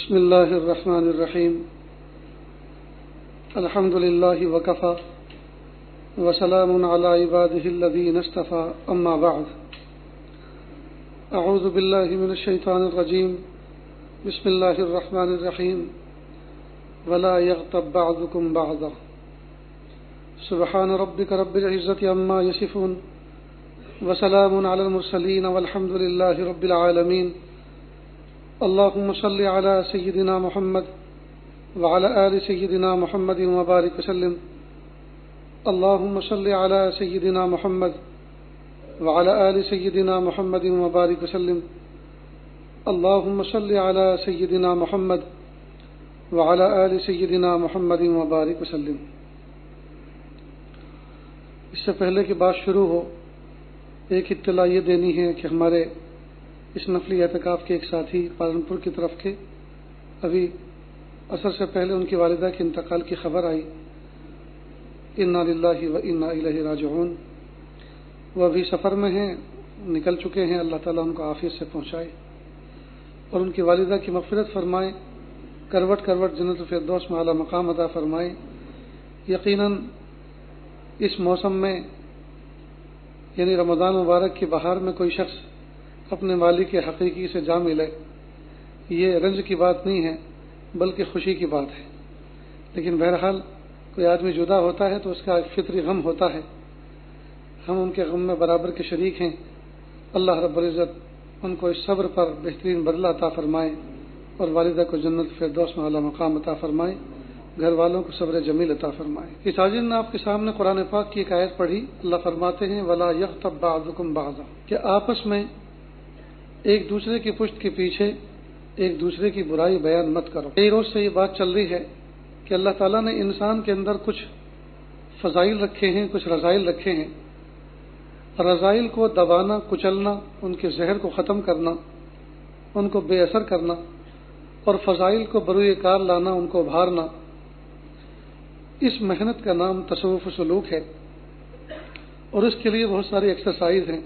بسم الله الرحمن الرحيم الحمد لله وكفى وسلام على عباده الذين اصطفى أما بعد أعوذ بالله من الشيطان الرجيم بسم الله الرحمن الرحيم ولا يغتب بعضكم بعضا سبحان ربك رب العزة عما يصفون وسلام على المرسلين والحمد لله رب العالمين اللهم صل على سيدنا محمد وعلى آل سيدنا محمد وبارك وسلم اللهم صل على سيدنا محمد وعلى آل سيدنا محمد وبارك وسلم اللهم صل على سيدنا محمد وعلى آل سيدنا محمد وبارك وسلم۔ اس سے پہلے کہ بات شروع ہو، ایک اطلاع یہ دینی ہے کہ ہمارے اس نفلی اعتکاف کے ایک ساتھی پالنپور کی طرف کے ابھی عصر سے پہلے ان کی والدہ کے انتقال کی خبر آئی، انا للہ و انا الیہ راجعون۔ وہ ابھی سفر میں ہیں، نکل چکے ہیں، اللہ تعالیٰ ان کو عافیت سے پہنچائے اور ان کی والدہ کی مغفرت فرمائے، کروٹ کروٹ جنت الفردوس میں اعلیٰ مقام عطا فرمائے۔ یقیناً اس موسم میں یعنی رمضان مبارک کی بہار میں کوئی شخص اپنے مالک کے حقیقی سے جا ملے، یہ رنج کی بات نہیں ہے بلکہ خوشی کی بات ہے۔ لیکن بہرحال کوئی آدمی جدا ہوتا ہے تو اس کا ایک فطری غم ہوتا ہے، ہم ان کے غم میں برابر کے شریک ہیں۔ اللہ رب العزت ان کو اس صبر پر بہترین بدلہ عطا فرمائے اور والدہ کو جنت فردوس میں اعلیٰ مقام عطا فرمائے، گھر والوں کو صبر جمیل عطا فرمائے۔ اس عاجل نے آپ کے سامنے قرآن پاک کی ایک آیت پڑھی، اللہ فرماتے ہیں وَلَا يَغْتَب بَعْضُكُمْ بَعْضًا، کہ آپس میں ایک دوسرے کی پشت کے پیچھے ایک دوسرے کی برائی بیان مت کرو۔ کئی روز سے یہ بات چل رہی ہے کہ اللہ تعالیٰ نے انسان کے اندر کچھ فضائل رکھے ہیں، کچھ رذائل رکھے ہیں۔ رذائل کو دبانا، کچلنا، ان کے زہر کو ختم کرنا، ان کو بے اثر کرنا، اور فضائل کو بروئے کار لانا، ان کو ابھارنا، اس محنت کا نام تصوف و سلوک ہے۔ اور اس کے لیے بہت ساری ایکسرسائز ہیں،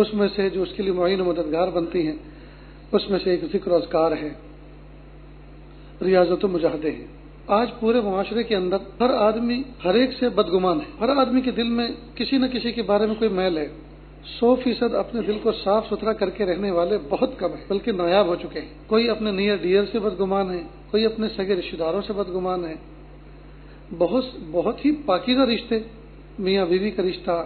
اس میں سے جو اس کے لیے معین و مددگار بنتی ہیں، اس میں سے ایک ذکر و اذکار ہے، ریاضت و مجاہدے ہیں۔ آج پورے معاشرے کے اندر ہر آدمی ہر ایک سے بدگمان ہے، ہر آدمی کے دل میں کسی نہ کسی کے بارے میں کوئی میل ہے۔ 100% اپنے دل کو صاف ستھرا کر کے رہنے والے بہت کم ہیں، بلکہ نایاب ہو چکے ہیں۔ کوئی اپنے نیئر ڈیئر سے بدگمان ہے، کوئی اپنے سگے رشتہ داروں سے بدگمان ہے۔ بہت ہی پاکیزہ رشتے، میاں بیوی کا رشتہ،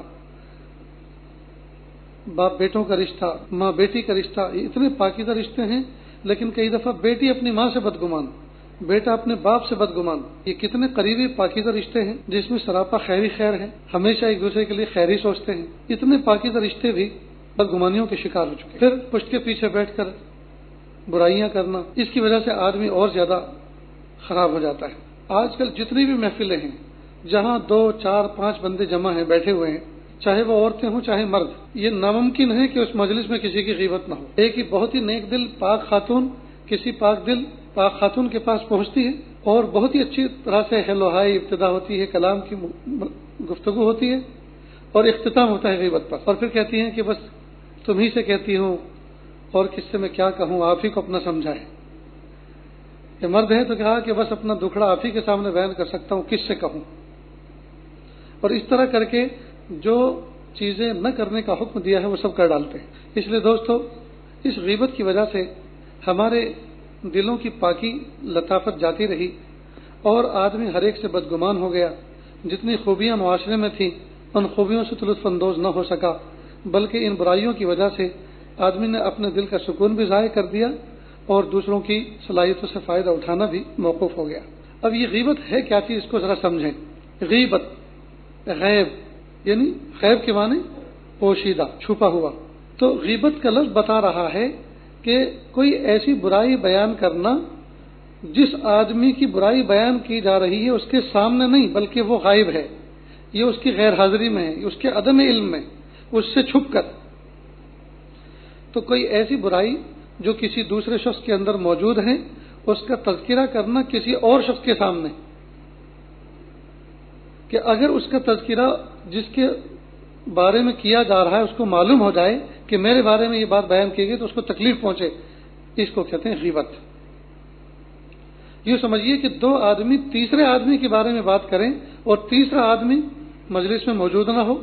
باپ بیٹوں کا رشتہ، ماں بیٹی کا رشتہ، یہ اتنے پاکیزہ رشتے ہیں، لیکن کئی دفعہ بیٹی اپنی ماں سے بدگمان، بیٹا اپنے باپ سے بدگمان۔ یہ کتنے قریبی پاکیزہ رشتے ہیں جس میں سراپا خیری خیر ہے، ہمیشہ ایک دوسرے کے لیے خیری سوچتے ہیں۔ اتنے پاکیزہ رشتے بھی بدگمانیوں کے شکار ہو چکے ہیں۔ پھر پشت کے پیچھے بیٹھ کر برائیاں کرنا، اس کی وجہ سے آدمی اور زیادہ خراب ہو جاتا ہے۔ آج کل جتنی بھی محفلیں ہیں، جہاں 2، 4، 5 بندے جمع ہیں، بیٹھے ہوئے ہیں، چاہے وہ عورتیں ہوں چاہے مرد، یہ ناممکن ہے کہ اس مجلس میں کسی کی غیبت نہ ہو۔ ایک ہی بہت ہی نیک دل پاک خاتون کسی پاک دل پاک خاتون کے پاس پہنچتی ہے اور بہت ہی اچھی طرح سے ہیلو ہائی ابتدا ہوتی ہے، کلام کی گفتگو ہوتی ہے اور اختتام ہوتا ہے غیبت پر، اور پھر کہتی ہیں کہ بس تم ہی سے کہتی ہوں اور کس سے میں کیا کہوں، آپ ہی کو اپنا سمجھائے۔ یہ مرد ہے تو کہا کہ بس اپنا دکھڑا آپ ہی کے سامنے بیان کر سکتا ہوں، کس سے کہوں۔ اور اس طرح کر کے جو چیزیں نہ کرنے کا حکم دیا ہے وہ سب کر ڈالتے ہیں۔ اس لیے دوستو، اس غیبت کی وجہ سے ہمارے دلوں کی پاکی لطافت جاتی رہی اور آدمی ہر ایک سے بدگمان ہو گیا۔ جتنی خوبیاں معاشرے میں تھیں ان خوبیوں سے لطف اندوز نہ ہو سکا، بلکہ ان برائیوں کی وجہ سے آدمی نے اپنے دل کا سکون بھی ضائع کر دیا اور دوسروں کی صلاحیتوں سے فائدہ اٹھانا بھی موقوف ہو گیا۔ اب یہ غیبت ہے کیا چیز، اس کو ذرا سمجھیں۔ غیبت غیب یعنی غیب کے معنی پوشیدہ، چھپا ہوا۔ تو غیبت کا لفظ بتا رہا ہے کہ کوئی ایسی برائی بیان کرنا جس آدمی کی برائی بیان کی جا رہی ہے اس کے سامنے نہیں بلکہ وہ غائب ہے، یہ اس کی غیر حاضری میں ہے، اس کے عدم علم میں، اس سے چھپ کر۔ تو کوئی ایسی برائی جو کسی دوسرے شخص کے اندر موجود ہے اس کا تذکرہ کرنا کسی اور شخص کے سامنے، کہ اگر اس کا تذکرہ جس کے بارے میں کیا جا رہا ہے اس کو معلوم ہو جائے کہ میرے بارے میں یہ بات بیان کی گئی تو اس کو تکلیف پہنچے، اس کو کہتے ہیں غیبت۔ یہ سمجھیے کہ دو آدمی تیسرے آدمی کے بارے میں بات کریں اور تیسرا آدمی مجلس میں موجود نہ ہو،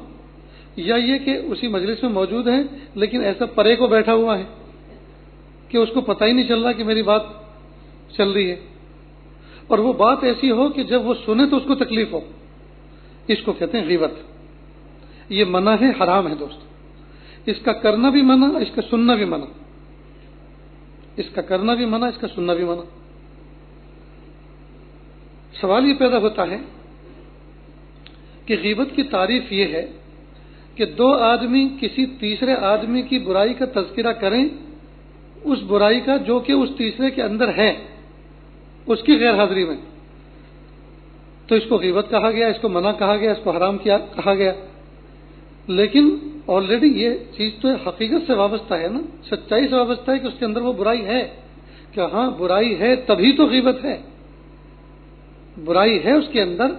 یا یہ کہ اسی مجلس میں موجود ہے لیکن ایسا پرے کو بیٹھا ہوا ہے کہ اس کو پتہ ہی نہیں چل رہا کہ میری بات چل رہی ہے، اور وہ بات ایسی ہو کہ جب وہ سنے تو اس کو تکلیف ہو، اس کو کہتے ہیں غیبت۔ یہ منع ہے، حرام ہے دوست، اس کا کرنا بھی منع، اس کا سننا بھی منع، اس کا کرنا بھی منع، اس کا سننا بھی منع۔ سوال یہ پیدا ہوتا ہے کہ غیبت کی تعریف یہ ہے کہ دو آدمی کسی تیسرے آدمی کی برائی کا تذکرہ کریں، اس برائی کا جو کہ اس تیسرے کے اندر ہے، اس کی غیر حاضری میں، تو اس کو غیبت کہا گیا، اس کو منع کہا گیا، اس کو حرام کہا گیا۔ لیکن آلریڈی یہ چیز تو حقیقت سے وابستہ ہے نا، سچائی سے وابستہ ہے کہ اس کے اندر وہ برائی ہے، کہ ہاں برائی ہے تبھی تو غیبت ہے، برائی ہے اس کے اندر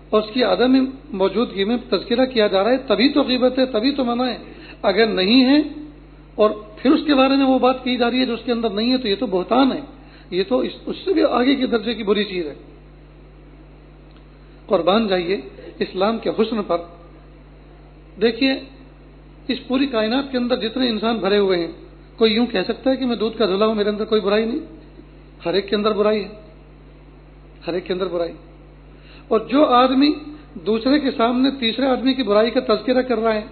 اور اس کی عدم موجودگی میں تذکرہ کیا جا رہا ہے، تبھی تو غیبت ہے، تبھی تو منع ہے۔ اگر نہیں ہے اور پھر اس کے بارے میں وہ بات کی جا رہی ہے جو اس کے اندر نہیں ہے، تو یہ تو بہتان ہے، یہ تو اس سے بھی آگے کے درجے کی بری چیز ہے۔ قربان جائیے اسلام کے حسن پر۔ دیکھیے اس پوری کائنات کے اندر جتنے انسان بھرے ہوئے ہیں، کوئی یوں کہہ سکتا ہے کہ میں دودھ کا دھلا ہوں، میرے اندر کوئی برائی نہیں؟ ہر ایک کے اندر برائی ہے، ہر ایک کے اندر برائی۔ اور جو آدمی دوسرے کے سامنے تیسرے آدمی کی برائی کا تذکرہ کر رہا ہے،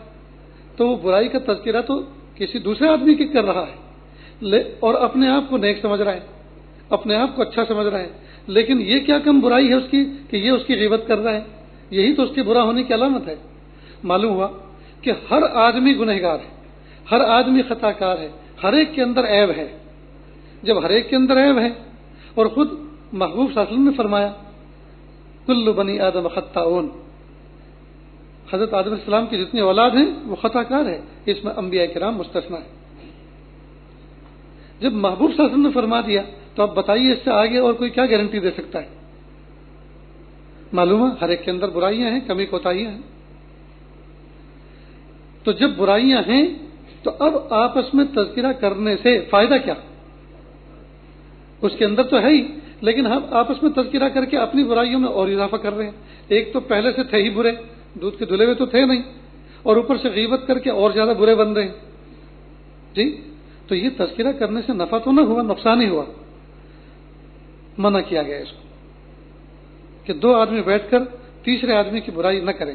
تو وہ برائی کا تذکرہ تو کسی دوسرے آدمی کی کر رہا ہے اور اپنے آپ کو نیک سمجھ رہا ہے، اپنے آپ کو اچھا سمجھ رہا ہے، لیکن یہ کیا کم برائی ہے اس کی کہ یہ اس کی غیبت کر رہا ہے؟ یہی تو اس کے برا ہونے کی علامت ہے۔ معلوم ہوا کہ ہر آدمی گنہگار ہے، ہر آدمی خطا کار ہے، ہر ایک کے اندر عیب ہے۔ جب ہر ایک کے اندر عیب ہے، اور خود محبوب صلی اللہ علیہ وسلم نے فرمایا کل بنی آدم خطاؤن، حضرت آدم علیہ السلام کی جتنی اولاد ہیں وہ خطا کار ہے، اس میں انبیاء کرام مستثنیٰ ہیں۔ جب محبوب صلی اللہ علیہ وسلم نے فرما دیا تو اب بتائیے اس سے آگے اور کوئی کیا گارنٹی دے سکتا ہے؟ معلوم ہے ہر ایک کے اندر برائیاں ہیں، کمی کوتاہیاں ہیں۔ تو جب برائیاں ہیں تو اب آپس میں تذکرہ کرنے سے فائدہ کیا؟ اس کے اندر تو ہے ہی، لیکن ہم آپس میں تذکرہ کر کے اپنی برائیوں میں اور اضافہ کر رہے ہیں۔ ایک تو پہلے سے تھے ہی برے، دودھ کے دھلے ہوئے تو تھے نہیں، اور اوپر سے غیبت کر کے اور زیادہ برے بن رہے ہیں۔ جی تو یہ تذکرہ کرنے سے نفع تو نہ ہوا، نقصان ہی ہوا۔ منع کیا گیا اس کو کہ دو آدمی بیٹھ کر تیسرے آدمی کی برائی نہ کریں،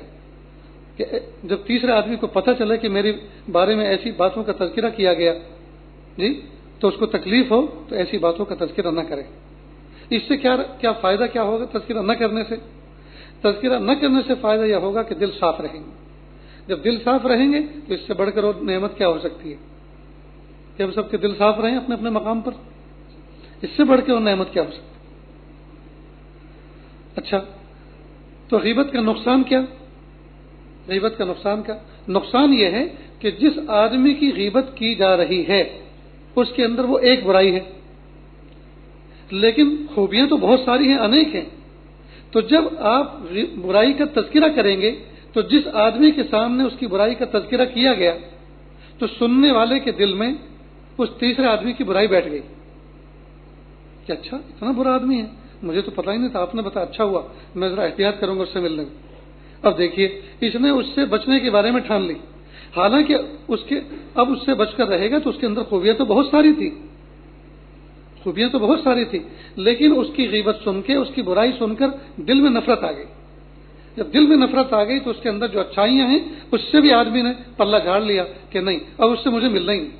کہ جب تیسرے آدمی کو پتہ چلے کہ میرے بارے میں ایسی باتوں کا تذکرہ کیا گیا جی تو اس کو تکلیف ہو تو ایسی باتوں کا تذکرہ نہ کرے۔ اس سے کیا فائدہ کیا ہوگا تذکرہ نہ کرنے سے؟ تذکرہ نہ کرنے سے فائدہ یہ ہوگا کہ دل صاف رہیں گے۔ جب دل صاف رہیں گے تو اس سے بڑھ کر اور نعمت کیا ہو سکتی ہے کہ ہم سب کے دل صاف رہیں اپنے اپنے مقام پر، اس سے بڑھ کے اور نعمت کیا ہو سکتی ہے؟ اچھا تو غیبت کا نقصان کیا؟ غیبت کا نقصان یہ ہے کہ جس آدمی کی غیبت کی جا رہی ہے اس کے اندر وہ ایک برائی ہے، لیکن خوبیاں تو بہت ساری ہیں، انیک ہیں۔ تو جب آپ برائی کا تذکرہ کریں گے تو جس آدمی کے سامنے اس کی برائی کا تذکرہ کیا گیا تو سننے والے کے دل میں اس تیسرے آدمی کی برائی بیٹھ گئی کہ اچھا اتنا برا آدمی ہے، مجھے تو پتہ ہی نہیں تھا، آپ نے بتایا، اچھا ہوا، میں ذرا احتیاط کروں گا اس سے ملنے میں۔ اب دیکھیے اس نے اس سے بچنے کے بارے میں ٹھان لی، حالانکہ اب اس سے بچ کر رہے گا تو اس کے اندر خوبیاں تو بہت ساری تھی، لیکن اس کی غیبت سن کے، اس کی برائی سن کر دل میں نفرت آ گئی۔ جب دل میں نفرت آ گئی تو اس کے اندر جو اچھائیاں ہیں اس سے بھی آدمی نے پلہ جھاڑ لیا کہ نہیں، اب اس سے مجھے ملنا ہی نہیں۔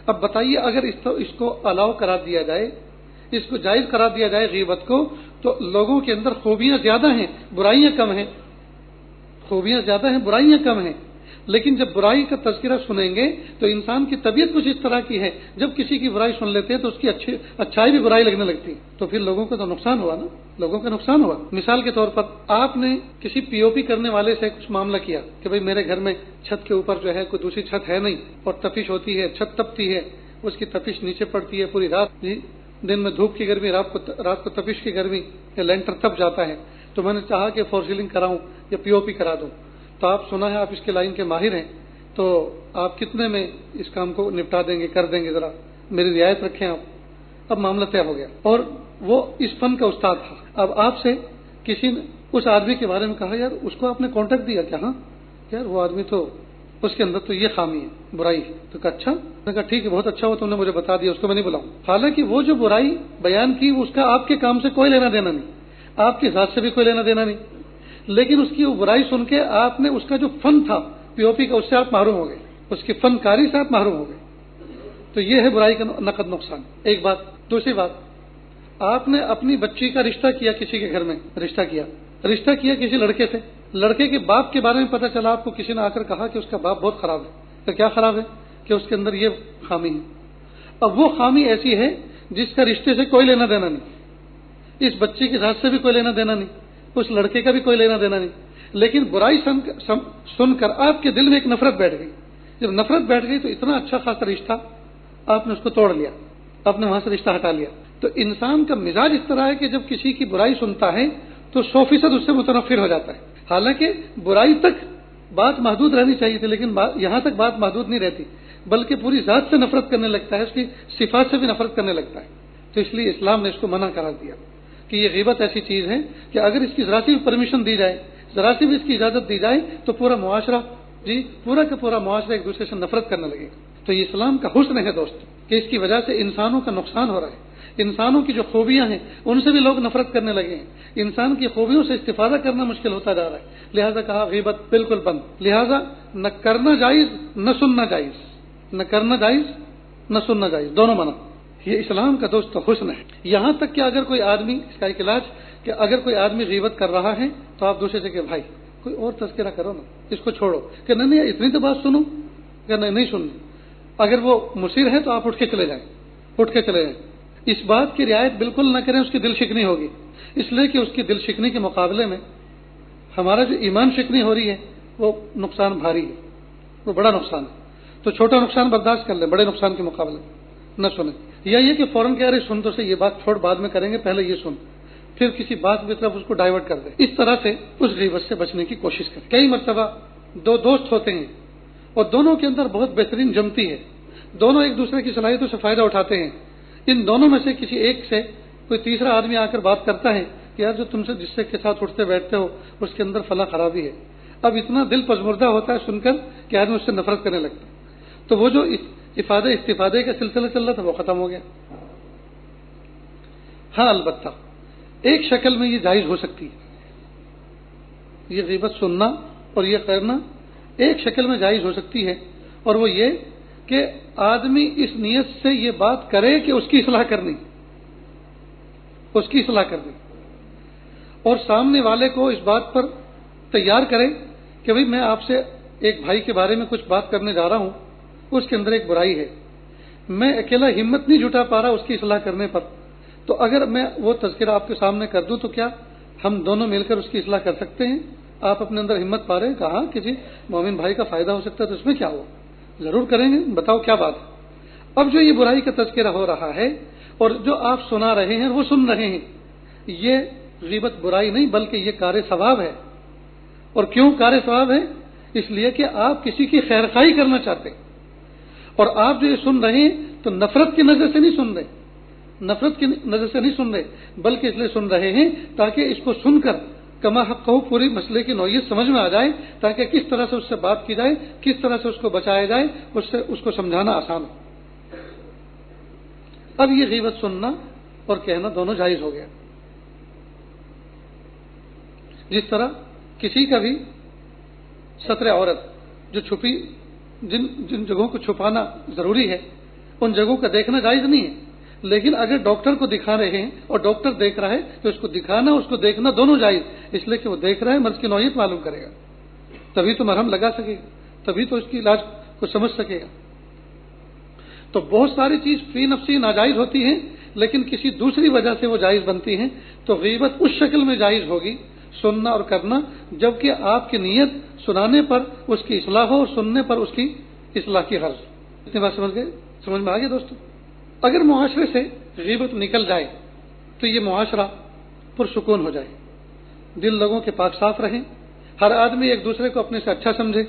اب بتائیے اگر اس کو الاؤ کرا دیا جائے، اس کو جائز کرا دیا جائے غیبت کو، تو لوگوں کے اندر خوبیاں زیادہ ہیں، برائیاں کم ہیں، خوبیاں زیادہ ہیں، برائیاں کم ہیں۔ لیکن جب برائی کا تذکرہ سنیں گے تو انسان کی طبیعت کچھ اس طرح کی ہے، جب کسی کی برائی سن لیتے ہیں تو اس کی اچھائی بھی برائی لگنے لگتی، تو پھر لوگوں کا تو نقصان ہوا نا، لوگوں کا نقصان ہوا۔ مثال کے طور پر آپ نے کسی پی او پی کرنے والے سے کچھ معاملہ کیا کہ بھئی میرے گھر میں چھت کے اوپر جو ہے کوئی دوسری چھت ہے نہیں اور تپش ہوتی ہے، چھت تپتی ہے، اس کی تپش نیچے پڑتی ہے پوری رات، جی دن میں دھوپ کی گرمی، رات کو تپش کی گرمی، یا لینٹر تپ جاتا ہے، تو میں نے چاہا کہ فور سیلنگ کراؤں یا پی او پی کرا دوں، تو آپ سنا ہے آپ اس کے لائن کے ماہر ہیں، تو آپ کتنے میں اس کام کو نپٹا دیں گے، کر دیں گے؟ ذرا میری رعایت رکھیں آپ۔ اب معاملہ طے ہو گیا، اور وہ اس فن کا استاد تھا۔ اب آپ سے کسی نے اس آدمی کے بارے میں کہا یار اس کو آپ نے کانٹیکٹ دیا کیا؟ ہاں یار وہ آدمی تو اس کے اندر تو یہ خامی ہے، برائی ہے۔ تو کہا اچھا، میں نے کہا ٹھیک ہے، بہت اچھا ہوا تم نے مجھے بتا دیا، اس کو میں نہیں بلاؤں۔ حالانکہ وہ جو برائی بیان کی اس کا آپ کے کام سے کوئی لینا دینا نہیں، آپ کی ذات سے بھی کوئی لینا دینا نہیں، لیکن اس کی وہ برائی سن کے آپ نے اس کا جو فن تھا پی او پی کا، اس سے آپ محروم ہو گئے، اس کی فنکاری سے آپ محروم ہو گئے۔ تو یہ ہے برائی کا نقد نقصان، ایک بات۔ دوسری بات، آپ نے اپنی بچی کا رشتہ کیا، کسی کے گھر میں رشتہ کیا کسی لڑکے سے، لڑکے کے باپ کے بارے میں پتہ چلا آپ کو، کسی نے آ کر کہا کہ اس کا باپ بہت خراب ہے۔ تو کیا خراب ہے؟ کہ اس کے اندر یہ خامی ہے۔ اب وہ خامی ایسی ہے جس کا رشتے سے کوئی لینا دینا نہیں، اس بچی کی ذات سے بھی کوئی لینا دینا نہیں، اس لڑکے کا بھی کوئی لینا دینا نہیں، لیکن برائی سن کر آپ کے دل میں ایک نفرت بیٹھ گئی۔ جب نفرت بیٹھ گئی تو اتنا اچھا خاصا رشتہ آپ نے اس کو توڑ لیا، آپ نے وہاں سے رشتہ ہٹا لیا۔ تو انسان کا مزاج اس طرح ہے کہ جب کسی کی برائی سنتا ہے تو 100% اس سے متنفر ہو جاتا ہے۔ حالانکہ برائی تک بات محدود رہنی چاہیے تھی، لیکن یہاں تک بات محدود نہیں رہتی، بلکہ پوری ذات سے نفرت کرنے لگتا ہے، اس کی صفات سے بھی نفرت کرنے لگتا ہے۔ تو اس لیے اسلام نے اس کو منع قرار دیا کہ یہ غیبت ایسی چیز ہے کہ اگر اس کی ذرا سی بھی پرمیشن دی جائے، ذرا سی بھی اس کی اجازت دی جائے تو پورا معاشرہ پورا کا پورا معاشرہ ایک دوسرے سے نفرت کرنے لگے گا۔ تو یہ اسلام کا حسن ہے دوست، کہ اس کی وجہ سے انسانوں کا نقصان ہو رہا ہے، انسانوں کی جو خوبیاں ہیں ان سے بھی لوگ نفرت کرنے لگے ہیں، انسان کی خوبیوں سے استفادہ کرنا مشکل ہوتا جا رہا ہے۔ لہذا کہا غیبت بالکل بند، لہذا نہ کرنا جائز نہ سننا جائز، نہ کرنا جائز نہ سننا جائز، دونوں منع۔ یہ اسلام کا دوست حسن ہے۔ یہاں تک کہ اگر کوئی آدمی، اس کا ایک علاج کہ اگر کوئی آدمی غیبت کر رہا ہے تو آپ دوسرے سے کہ بھائی کوئی اور تذکرہ کرو نا، اس کو چھوڑو، کہ نہیں اتنی تو بات سنو، کہ نہیں سننی۔ اگر وہ مصر ہے تو آپ اٹھ کے چلے جائیں۔ اس بات کی رعایت بالکل نہ کریں، اس کی دل شکنی ہوگی، اس لیے کہ اس کی دل شکنی کے مقابلے میں ہمارا جو ایمان شکنی ہو رہی ہے وہ نقصان بھاری ہے، وہ بڑا نقصان ہے۔ تو چھوٹا نقصان برداشت کر لیں، بڑے نقصان کے مقابلے نہ سنیں۔ یا یہ کہ فوراً کہہ رہے سن تو سے یہ بات چھوڑ، بعد میں کریں گے، پہلے یہ سن، پھر کسی بات کی طرف اس کو ڈائیورٹ کر دیں۔ اس طرح سے اس غیبت سے بچنے کی کوشش کریں۔ کئی مرتبہ دو دوست ہوتے ہیں اور دونوں کے اندر بہت بہترین جمتی ہے، دونوں ایک دوسرے کی صلاحیتوں سے فائدہ اٹھاتے ہیں۔ ان دونوں میں سے کسی ایک سے کوئی تیسرا آدمی آ کر بات کرتا ہے کہ یار جو تم سے جس سے کے ساتھ اٹھتے بیٹھتے ہو اس کے اندر فلاں خرابی ہے۔ اب اتنا دل پژمردہ ہوتا ہے سن کر کہ آدمی اس سے نفرت کرنے لگتا ہے۔ تو وہ جو استفادے کا سلسلہ چل رہا تھا وہ ختم ہو گیا۔ ہاں البتہ ایک شکل میں یہ جائز ہو سکتی ہے، یہ غیبت سننا اور یہ کرنا ایک شکل میں جائز ہو سکتی ہے، اور وہ یہ کہ آدمی اس نیت سے یہ بات کرے کہ اس کی اصلاح کرنی، اور سامنے والے کو اس بات پر تیار کرے کہ بھئی میں آپ سے ایک بھائی کے بارے میں کچھ بات کرنے جا رہا ہوں، اس کے اندر ایک برائی ہے، میں اکیلا ہمت نہیں جٹا پا رہا اس کی اصلاح کرنے پر، تو اگر میں وہ تذکرہ آپ کے سامنے کر دوں تو کیا ہم دونوں مل کر اس کی اصلاح کر سکتے ہیں؟ آپ اپنے اندر ہمت پا رہے ہیں، کہا کہ جی مومن بھائی کا فائدہ ہو سکتا ہے، تو اس میں کیا ہوا، ضرور کریں گے، بتاؤ کیا بات ہے۔ اب جو یہ برائی کا تذکرہ ہو رہا ہے اور جو آپ سنا رہے ہیں وہ سن رہے ہیں، یہ غیبت برائی نہیں بلکہ یہ کار ثواب ہے۔ اور کیوں کار ثواب ہے؟ اس لیے کہ آپ کسی کی خیرخواہی کرنا چاہتے ہیں، اور آپ جو یہ سن رہے ہیں تو نفرت کی نظر سے نہیں سن رہے، بلکہ اس لیے سن رہے ہیں تاکہ اس کو سن کر کما حق ہو پوری مسئلے کی نوعیت سمجھ میں آ جائے، تاکہ کس طرح سے اس سے بات کی جائے، کس طرح سے اس کو بچایا جائے، اس کو سمجھانا آسان ہو۔ اب یہ غیبت سننا اور کہنا دونوں جائز ہو گیا۔ جس طرح کسی کا بھی ستر عورت جو چھپی جن جگہوں کو چھپانا ضروری ہے ان جگہوں کا دیکھنا جائز نہیں ہے، لیکن اگر ڈاکٹر کو دکھا رہے ہیں اور ڈاکٹر دیکھ رہا ہے تو اس کو دکھانا اس کو دیکھنا دونوں جائز، اس لیے کہ وہ دیکھ رہا ہے، مرض کی نوعیت معلوم کرے گا، تبھی تو مرہم لگا سکے گا، تبھی تو اس کی علاج کو سمجھ سکے گا۔ تو بہت ساری چیز فی نفسی ناجائز ہوتی ہیں لیکن کسی دوسری وجہ سے وہ جائز بنتی ہیں، تو غیبت اس شکل میں جائز ہوگی سننا اور کرنا جبکہ آپ کی نیت سنانے پر اس کی اصلاح ہو اور سننے پر اس کی اصلاح کی غرض۔ اتنی بات سمجھ میں آ گئی دوستو؟ اگر معاشرے سے غیبت نکل جائے تو یہ معاشرہ پرسکون ہو جائے، دل لوگوں کے پاک صاف رہیں، ہر آدمی ایک دوسرے کو اپنے سے اچھا سمجھے۔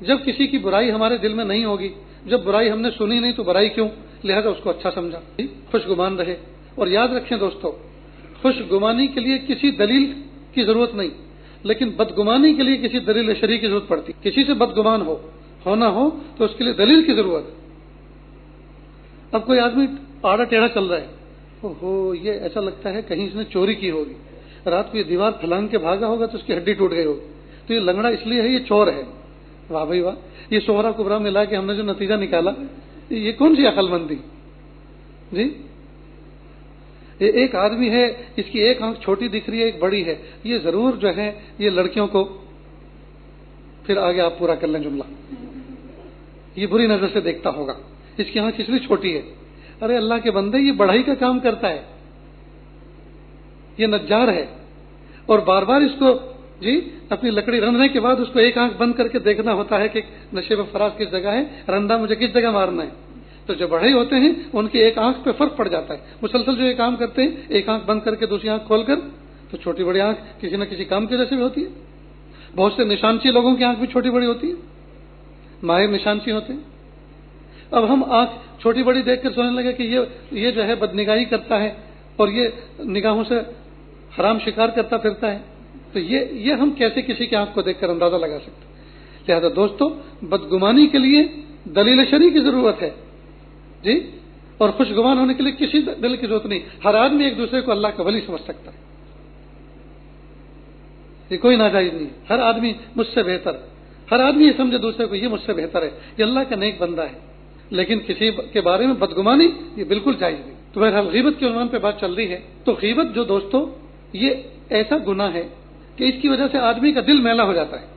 جب کسی کی برائی ہمارے دل میں نہیں ہوگی، جب برائی ہم نے سنی نہیں تو برائی کیوں، لہذا اس کو اچھا سمجھا، خوشگمان رہے۔ اور یاد رکھیں دوستو، خوشگمانی کے لیے کسی دلیل کی ضرورت نہیں، لیکن بدگمانی کے لیے کسی دلیل شرعی کی ضرورت پڑتی۔ کسی سے بدگمان ہونا ہو تو اس کے لیے دلیل کی ضرورت ہے۔ اب کوئی آدمی آڑا ٹیڑھا چل رہا ہے، یہ ایسا لگتا ہے کہیں اس نے چوری کی ہوگی، رات کو یہ دیوار پھلانگ کے بھاگا ہوگا تو اس کی ہڈی ٹوٹ گئی ہوگی، تو یہ لنگڑا اس لیے ہے، یہ چور ہے۔ واہ بھائی واہ، یہ صغرا کبرا ملا کے ہم نے جو نتیجہ نکالا، یہ کون سی عقل مندی جی؟ یہ ایک آدمی ہے، اس کی ایک آنکھ چھوٹی دکھ رہی ہے، ایک بڑی ہے، یہ ضرور جو ہے یہ لڑکیوں کو، پھر آگے آپ پورا کر لیں جملہ، یہ بری نظر سے دیکھتا ہوگا، اس کی آنکھ اس لیے چھوٹی ہے۔ ارے اللہ کے بندے، یہ بڑھائی کا کام کرتا ہے، یہ نجار ہے، اور بار بار اس کو جی اپنی لکڑی رننے کے بعد اس کو ایک آنکھ بند کر کے دیکھنا ہوتا ہے کہ نشے میں فراز کس جگہ ہے، رندا مجھے کس جگہ مارنا ہے۔ تو جو بڑھئی ہوتے ہیں ان کی ایک آنکھ پہ فرق پڑ جاتا ہے، مسلسل جو یہ کام کرتے ہیں، ایک آنکھ بند کر کے دوسری آنکھ کھول کر، تو چھوٹی بڑی آنکھ کسی نہ کسی کام کی وجہ سے بھی ہوتی ہے۔ بہت سے نشانچی لوگوں کی آنکھ بھی چھوٹی بڑی ہوتی ہے، ماہر نشانچی ہوتے ہیں۔ اب ہم آنکھ چھوٹی بڑی دیکھ کر سوچنے لگے کہ یہ جو ہے بدنگاہی کرتا ہے اور یہ نگاہوں سے حرام شکار کرتا پھرتا ہے، تو یہ ہم کیسے کسی کی آنکھ کو دیکھ کر اندازہ لگا سکتے ہیں؟ لہذا دوستو، بدگمانی کے لیے دلیل شرعی کی ضرورت ہے جی، اور خوشگمان ہونے کے لیے کسی دلیل کی ضرورت نہیں۔ ہر آدمی ایک دوسرے کو اللہ کا ولی سمجھ سکتا ہے، یہ کوئی ناجائز نہیں ہے۔ ہر آدمی مجھ سے بہتر، ہر آدمی یہ سمجھے دوسرے کو یہ مجھ سے بہتر ہے، یہ اللہ کا نیک بندہ ہے، لیکن کسی کے بارے میں بدگمانی یہ بالکل جائز نہیں۔ تو بہرحال غیبت کے عنوان پہ بات چل رہی ہے، تو غیبت جو دوستو یہ ایسا گناہ ہے کہ اس کی وجہ سے آدمی کا دل میلا ہو جاتا ہے،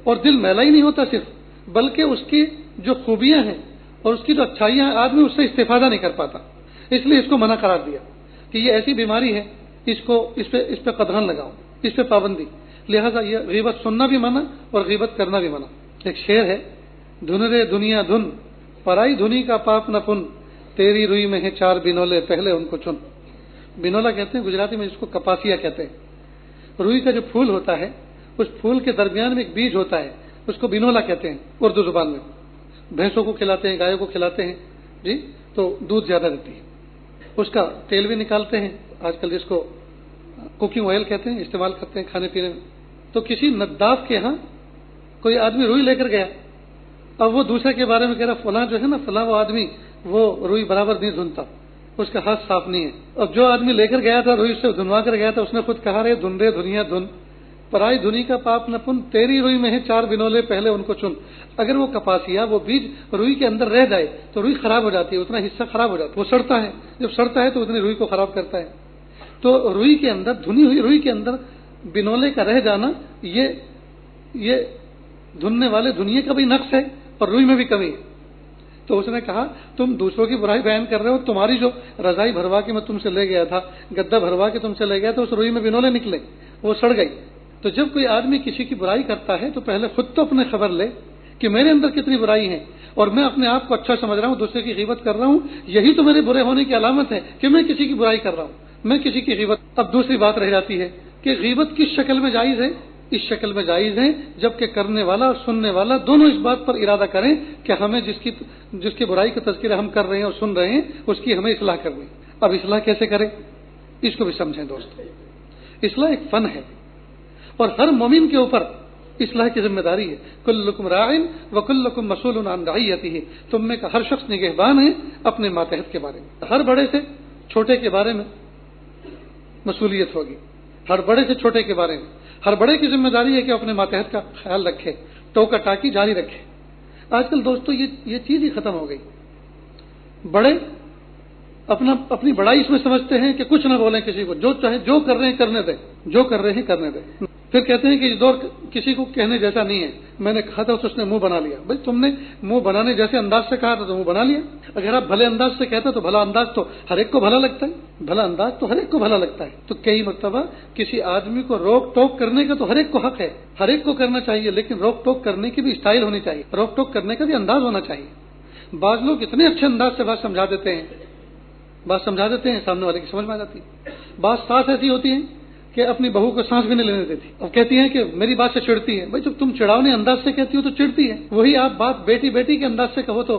اور دل میلا ہی نہیں ہوتا صرف، بلکہ اس کی جو خوبیاں ہیں اور اس کی جو اچھائیاں ہیں آدمی اس سے استفادہ نہیں کر پاتا۔ اس لیے اس کو منع قرار دیا کہ یہ ایسی بیماری ہے، اس پہ قدغن لگاؤ، اس پہ پابندی۔ لہذا یہ غیبت سننا بھی منع اور غیبت کرنا بھی منع۔ ایک شعر ہے، دھن رے دنیا دھن، پرائی دھنی کا پاپ نہ پن، تیری روئی میں ہے چار بنولے پہلے ان کو چن۔ بنولا کہتے ہیں گجراتی میں، جس کو کپاسیا کہتے ہیں۔ روئی کا جو پھول ہوتا ہے، اس پھول کے درمیان میں ایک بیج ہوتا ہے، اس کو بنولا کہتے ہیں اردو زبان میں۔ بھینسوں کو کھلاتے ہیں، گایوں کو کھلاتے ہیں جی، تو دودھ زیادہ دیتی ہے۔ اس کا تیل بھی نکالتے ہیں، آج کل جس کو کوکنگ آئل کہتے ہیں، استعمال کرتے ہیں کھانے پینے میں۔ تو کسی نداف کے ہاں کوئی آدمی روئی لے کر گیا، اب وہ دوسرے کے بارے میں کہہ رہا فلاں جو ہے نا، فلاں وہ آدمی وہ روئی برابر نہیں دھنتا، اس کا ہاتھ صاف نہیں ہے۔ اب جو آدمی لے کر گیا تھا، روئی سے دھنوا کر گیا تھا، اس نے خود کہا رہے دھن رے دنیا دھن، پرائی دھنی کا پاپ نہ پن، تیری روئی میں ہے چار بنولے پہلے ان کو چن۔ اگر وہ کپاسیا، وہ بیج روئی کے اندر رہ جائے تو روئی خراب ہو جاتی ہے، اتنا حصہ خراب ہو جاتا ہے، وہ سڑتا ہے، جب سڑتا ہے تو اتنی روئی کو خراب کرتا ہے۔ تو روئی کے اندر، دھنی ہوئی روئی کے اندر بنولے کا رہ جانا، یہ دھننے والے دنیا کا بھی نقص ہے اور روئی میں بھی کمی ہے۔ تو اس نے کہا تم دوسروں کی برائی بیان کر رہے ہو، تمہاری جو رضائی بھروا کے میں تم سے لے گیا تھا، گدا بھروا کے تم سے لے گیا تھا، اس روئی میں بنولے نکلے، وہ سڑ گئی۔ تو جب کوئی آدمی کسی کی برائی کرتا ہے تو پہلے خود تو اپنے خبر لے کہ میرے اندر کتنی برائی ہے، اور میں اپنے آپ کو اچھا سمجھ رہا ہوں، دوسرے کی غیبت کر رہا ہوں، یہی تو میرے برے ہونے کی علامت ہے کہ میں کسی کی برائی کر رہا ہوں، میں کسی کی غیبت۔ اب دوسری بات رہ جاتی ہے کہ غیبت کس شکل میں جائز ہے؟ اس شکل میں جائز ہے جبکہ کرنے والا اور سننے والا دونوں اس بات پر ارادہ کریں کہ ہمیں جس کی برائی کا تذکرہ ہم کر رہے ہیں اور سن رہے ہیں، اس کی ہمیں اصلاح کرنی۔ اب اصلاح کیسے کریں، اس کو بھی سمجھیں دوستو۔ اصلاح ایک فن ہے اور ہر مومن کے اوپر اصلاح کی ذمہ داری ہے۔ کلکم راعٍ وکلکم مسئول عن رعیتہ، تم میں کا ہر شخص نگہبان ہے اپنے ماتحت کے بارے میں۔ ہر بڑے سے چھوٹے کے بارے میں مسئولیت ہوگی، ہر بڑے سے چھوٹے کے بارے میں۔ ہر بڑے کی ذمہ داری ہے کہ اپنے ماتحت کا خیال رکھے، ٹوکا ٹاکی جاری رکھے۔ آج کل دوستو یہ چیز ہی ختم ہو گئی۔ بڑے اپنی بڑائی اس میں سمجھتے ہیں کہ کچھ نہ بولیں کسی کو، جو چاہے جو کر رہے ہیں کرنے دیں، جو کر رہے ہیں کرنے دیں۔ پھر کہتے ہیں کہ یہ دور کسی کو کہنے جیسا نہیں ہے، میں نے کہا تھا اس نے منہ بنا لیا۔ بھائی تم نے منہ بنانے جیسے انداز سے کہا تھا تو منہ بنا لیا۔ اگر آپ بھلے انداز سے کہتے تو بھلا انداز تو ہر ایک کو بھلا لگتا ہے، بھلا انداز تو ہر ایک کو بھلا لگتا ہے۔ تو کئی مرتبہ کسی آدمی کو روک ٹوک کرنے کا تو ہر ایک کو حق ہے، ہر ایک کو کرنا چاہیے، لیکن روک ٹوک کرنے کی بھی اسٹائل ہونی چاہیے، روک ٹوک کرنے کا بھی انداز ہونا چاہیے۔ بعض لوگ اتنے اچھے انداز سے بات سمجھا دیتے ہیں، سامنے والے کی سمجھ میں آ جاتی ہے۔ بعض سانس ایسی ہوتی ہیں کہ اپنی بہو کو سانس بھی نہیں لینے دیتی، اب کہتی ہیں کہ میری بات سے چڑھتی ہے۔ بھائی جب تم چڑھاونے انداز سے کہتی ہو تو چڑھتی ہے، وہی آپ بات بیٹی کے انداز سے کہو تو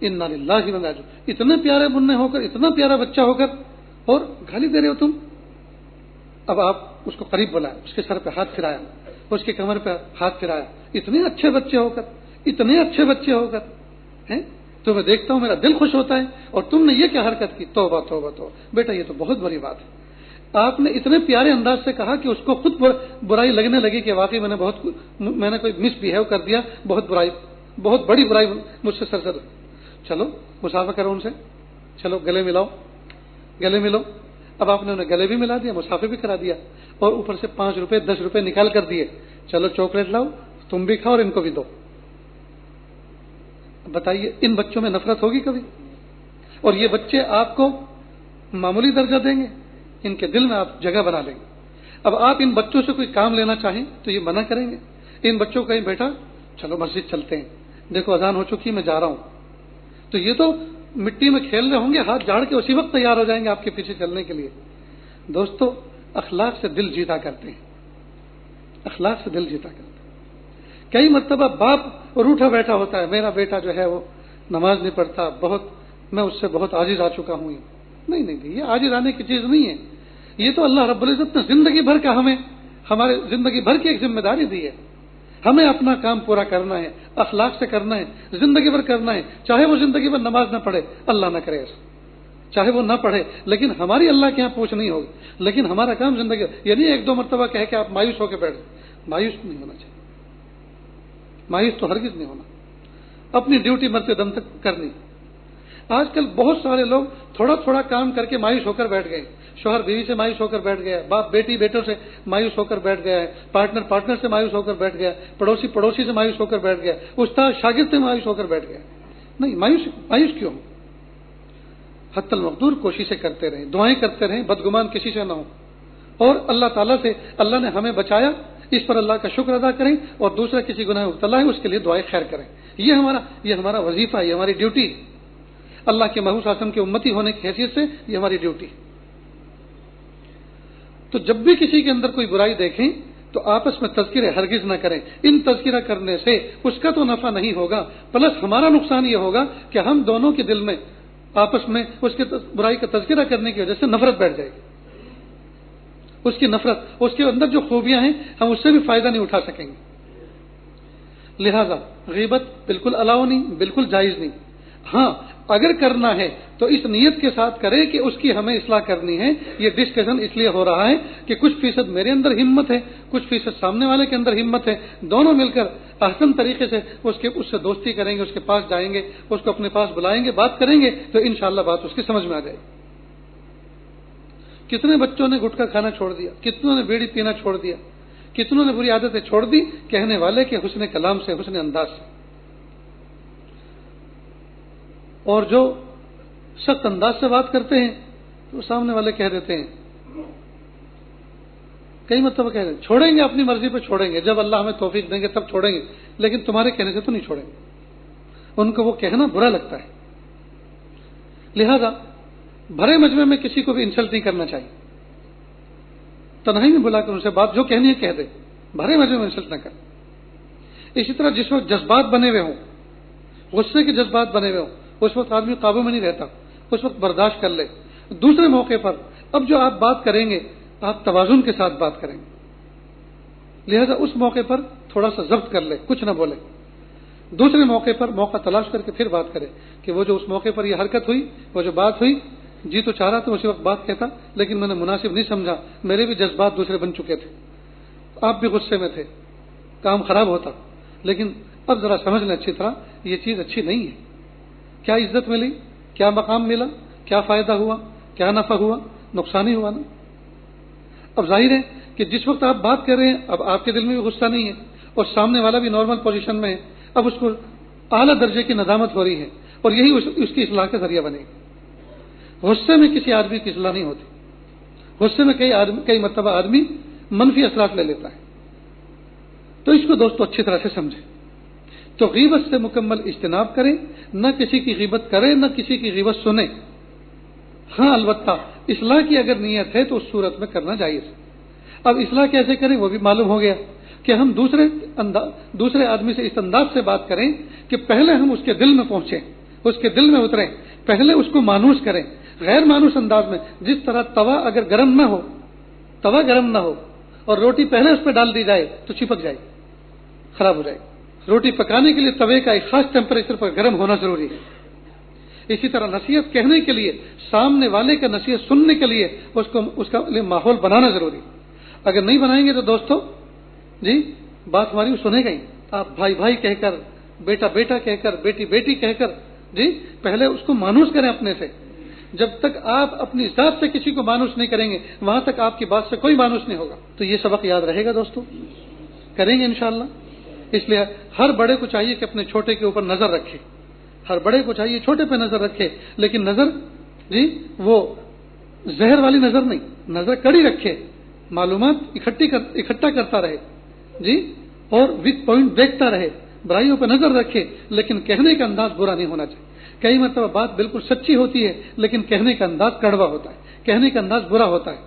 انا للہ و انا الیہ، اتنے پیارے منع ہو کر، اتنا پیارا بچہ ہو کر، اور گالی دے رہے ہو تم۔ اب آپ اس کو قریب بلایا، اس کے سر پہ ہاتھ پھرایا، اس کے کمر پہ ہاتھ پھرایا، اتنے اچھے بچے ہو کر، اتنے اچھے بچے ہو کر ہیں، تو میں دیکھتا ہوں میرا دل خوش ہوتا ہے، اور تم نے یہ کیا حرکت کی؟ توبہ توبہ توبہ، بیٹا یہ تو بہت بڑی بات ہے۔ آپ نے اتنے پیارے انداز سے کہا کہ اس کو خود برائی لگنے لگی کہ واقعی میں نے کوئی مس بہیو کر دیا، بہت بڑی برائی مجھ سے سرزد۔ چلو مسافہ کرو ان سے، چلو گلے ملاؤ، گلے ملو۔ اب آپ نے انہیں گلے بھی ملا دیا، مسافہ بھی کرا دیا، اور اوپر سے 5 روپے 10 روپے نکال کر دیے، چلو چاکلیٹ لاؤ، تم بھی کھاؤ اور ان کو بھی دو۔ بتائیے ان بچوں میں نفرت ہوگی کبھی؟ اور یہ بچے آپ کو معمولی درجہ دیں گے، ان کے دل میں آپ جگہ بنا لیں گے۔ اب آپ ان بچوں سے کوئی کام لینا چاہیں تو یہ منع کریں گے؟ ان بچوں کو کہیں بیٹا چلو مسجد چلتے ہیں، دیکھو اذان ہو چکی ہے میں جا رہا ہوں، تو یہ تو مٹی میں کھیل رہے ہوں گے، ہاتھ جھاڑ کے اسی وقت تیار ہو جائیں گے آپ کے پیچھے چلنے کے لیے۔ دوستو اخلاق سے دل جیتا کرتے ہیں، اخلاق سے دل جیتا کرتے ہیں۔ کئی مرتبہ باپ روٹھا بیٹھا ہوتا ہے، میرا بیٹا جو ہے وہ نماز نہیں پڑھتا، میں اس سے بہت عاجز آ چکا ہوں۔ نہیں، یہ عاجز آنے کی چیز نہیں ہے، یہ تو اللہ رب العزت نے زندگی بھر کا ہمارے زندگی بھر کی ایک ذمہ داری دی ہے۔ ہمیں اپنا کام پورا کرنا ہے، اخلاق سے کرنا ہے، زندگی بھر کرنا ہے، چاہے وہ زندگی بھر نماز نہ پڑھے، اللہ نہ کرے ایسا، چاہے وہ نہ پڑھے، لیکن ہماری اللہ کے یہاں پوچھ نہیں ہوگی، لیکن ہمارا کام زندگی، یعنی 1-2 مرتبہ کہہ کے آپ مایوس ہو کے بیٹھ جائیں، مایوس نہیں ہونا چاہیے، مایوس تو ہرگز نہیں ہونا، اپنی ڈیوٹی مرتے دم تک کرنی۔ آج کل بہت سارے لوگ تھوڑا تھوڑا کام کر کے مایوس ہو کر بیٹھ گئے، شوہر بیوی سے مایوس ہو کر بیٹھ گیا، باپ بیٹی بیٹوں سے مایوس ہو کر بیٹھ گیا ہے، پارٹنر سے مایوس ہو کر بیٹھ گیا، پڑوسی سے مایوس ہو کر بیٹھ گیا، استاد شاگرد سے مایوس ہو کر بیٹھ گیا۔ نہیں، مایوس کیوں؟ حتی المقدور کوششیں کرتے رہیں، دعائیں کرتے رہیں، بدگمان کسی سے نہ ہو، اور اللہ تعالیٰ سے اللہ نے ہمیں بچایا اس پر اللہ کا شکر ادا کریں، اور دوسرا کسی گناہ مبتلا ہے اس کے لیے دعائیں خیر کریں۔ یہ ہمارا وظیفہ ہے، یہ ہماری ڈیوٹی، اللہ کے محبوب صلی اللہ علیہ وسلم کی امتی ہونے کی حیثیت سے یہ ہماری ڈیوٹی۔ تو جب بھی کسی کے اندر کوئی برائی دیکھیں تو آپس میں تذکرے ہرگز نہ کریں، ان تذکرہ کرنے سے اس کا تو نفع نہیں ہوگا، پلس ہمارا نقصان یہ ہوگا کہ ہم دونوں کے دل میں آپس میں اس کے برائی کا تذکرہ کرنے کی وجہ سے نفرت بیٹھ جائے گی، اس کی نفرت، اس کے اندر جو خوبیاں ہیں ہم اس سے بھی فائدہ نہیں اٹھا سکیں گے۔ لہذا غیبت بالکل الاؤ نہیں، بالکل جائز نہیں۔ ہاں اگر کرنا ہے تو اس نیت کے ساتھ کرے کہ اس کی ہمیں اصلاح کرنی ہے۔ یہ ڈسکشن اس لیے ہو رہا ہے کہ کچھ فیصد میرے اندر ہمت ہے، کچھ فیصد سامنے والے کے اندر ہمت ہے، دونوں مل کر احسن طریقے سے اس سے دوستی کریں گے، اس کے پاس جائیں گے، اس کو اپنے پاس بلائیں گے، بات کریں گے تو انشاءاللہ بات اس کی سمجھ میں آ جائے گی۔ کتنے بچوں نے گٹکا کھانا چھوڑ دیا، کتنوں نے بیڑی پینا چھوڑ دیا، کتنوں نے بری عادتیں چھوڑ دی، کہنے والے کے حسن کلام سے، حسن انداز سے۔ اور جو سخت انداز سے بات کرتے ہیں تو سامنے والے کہہ دیتے ہیں، کئی مرتبہ کہہ دیتے ہیں چھوڑیں گے، اپنی مرضی پہ چھوڑیں گے، جب اللہ ہمیں توفیق دیں گے تب چھوڑیں گے، لیکن تمہارے کہنے سے تو نہیں چھوڑیں گے۔ ان کو وہ کہنا برا لگتا ہے۔ لہذا بھرے مجمع میں کسی کو بھی انسلٹ نہیں کرنا چاہیے، تنہائی میں بلا کر ان سے بات جو کہنی ہے کہہ دے، بھرے مجمع میں انسلٹ نہ کر۔ اسی طرح جس وقت جذبات بنے ہوئے ہوں، غصے کے جذبات بنے ہوئے ہوں، اس وقت آدمی قابو میں نہیں رہتا، اس وقت برداشت کر لے۔ دوسرے موقع پر اب جو آپ بات کریں گے آپ توازن کے ساتھ بات کریں گے، لہذا اس موقع پر تھوڑا سا ضبط کر لے، کچھ نہ بولے۔ دوسرے موقع پر موقع تلاش کر کے پھر بات کرے کہ وہ جو اس موقع پر یہ حرکت ہوئی، وہ جو بات ہوئی، جی تو چاہ رہا تھا اسی وقت بات کہتا، لیکن میں نے مناسب نہیں سمجھا، میرے بھی جذبات دوسرے بن چکے تھے، آپ بھی غصے میں تھے، کام خراب ہوتا، لیکن اب ذرا سمجھ لیں اچھی طرح یہ چیز اچھی نہیں ہے۔ کیا عزت ملی، کیا مقام ملا، کیا فائدہ ہوا، کیا نفع ہوا، نقصان ہی ہوا نا۔ اب ظاہر ہے کہ جس وقت آپ بات کر رہے ہیں اب آپ کے دل میں بھی غصہ نہیں ہے اور سامنے والا بھی نارمل پوزیشن میں ہے، اب اس کو اعلیٰ درجے کی ندامت ہو رہی ہے اور یہی اس کی اصلاح کا ذریعہ بنے گی۔ غصے میں کسی آدمی کی اصلاح نہیں ہوتی، غصے میں کئی مرتبہ آدمی منفی اثرات لے لیتا ہے۔ تو اس کو دوستو اچھی طرح سے سمجھیں۔ تو غیبت سے مکمل اجتناب کریں، نہ کسی کی غیبت کریں، نہ کسی کی غیبت سنیں۔ ہاں البتہ اصلاح کی اگر نیت ہے تو اس صورت میں کرنا جائز ہے۔ اب اصلاح کیسے کریں وہ بھی معلوم ہو گیا کہ ہم دوسرے آدمی سے اس انداز سے بات کریں کہ پہلے ہم اس کے دل میں پہنچیں، اس کے دل میں اتریں، پہلے اس کو مانوس کریں غیر مانوس انداز میں. جس طرح توا اگر گرم نہ ہو، توا گرم نہ ہو اور روٹی پہلے اس پہ ڈال دی جائے تو چپک جائے، خراب ہو جائے. روٹی پکانے کے لیے توے کا ایک خاص ٹیمپریچر پر گرم ہونا ضروری ہے. اسی طرح نصیحت کہنے کے لیے، سامنے والے کا نصیحت سننے کے لیے اس کا لیے ماحول بنانا ضروری. اگر نہیں بنائیں گے تو دوستو جی بات ہماری سنے گا ہی. آپ بھائی بھائی کہہ کر، بیٹا بیٹا کہہ کر، بیٹی بیٹی کہہ کر جی پہلے اس کو مانوس کریں اپنے سے. جب تک آپ اپنی ذات سے کسی کو مانوس نہیں کریں گے وہاں تک آپ کی بات سے کوئی مانوس نہیں ہوگا. تو یہ سبق یاد رہے گا دوستو، کریں گے انشاءاللہ. اس لیے ہر بڑے کو چاہیے کہ اپنے چھوٹے کے اوپر نظر رکھے. ہر بڑے کو چاہیے چھوٹے پہ نظر رکھے، لیکن نظر جی وہ زہر والی نظر نہیں، نظر کڑی رکھے، معلومات اکٹھا کرتا رہے جی، اور ویک پوائنٹ دیکھتا رہے، برائیوں پہ نظر رکھے، لیکن کہنے کا انداز برا نہیں ہونا چاہیے. کئی مرتبہ بات بالکل سچی ہوتی ہے لیکن کہنے کا انداز کڑوا ہوتا ہے، کہنے کا انداز برا ہوتا ہے.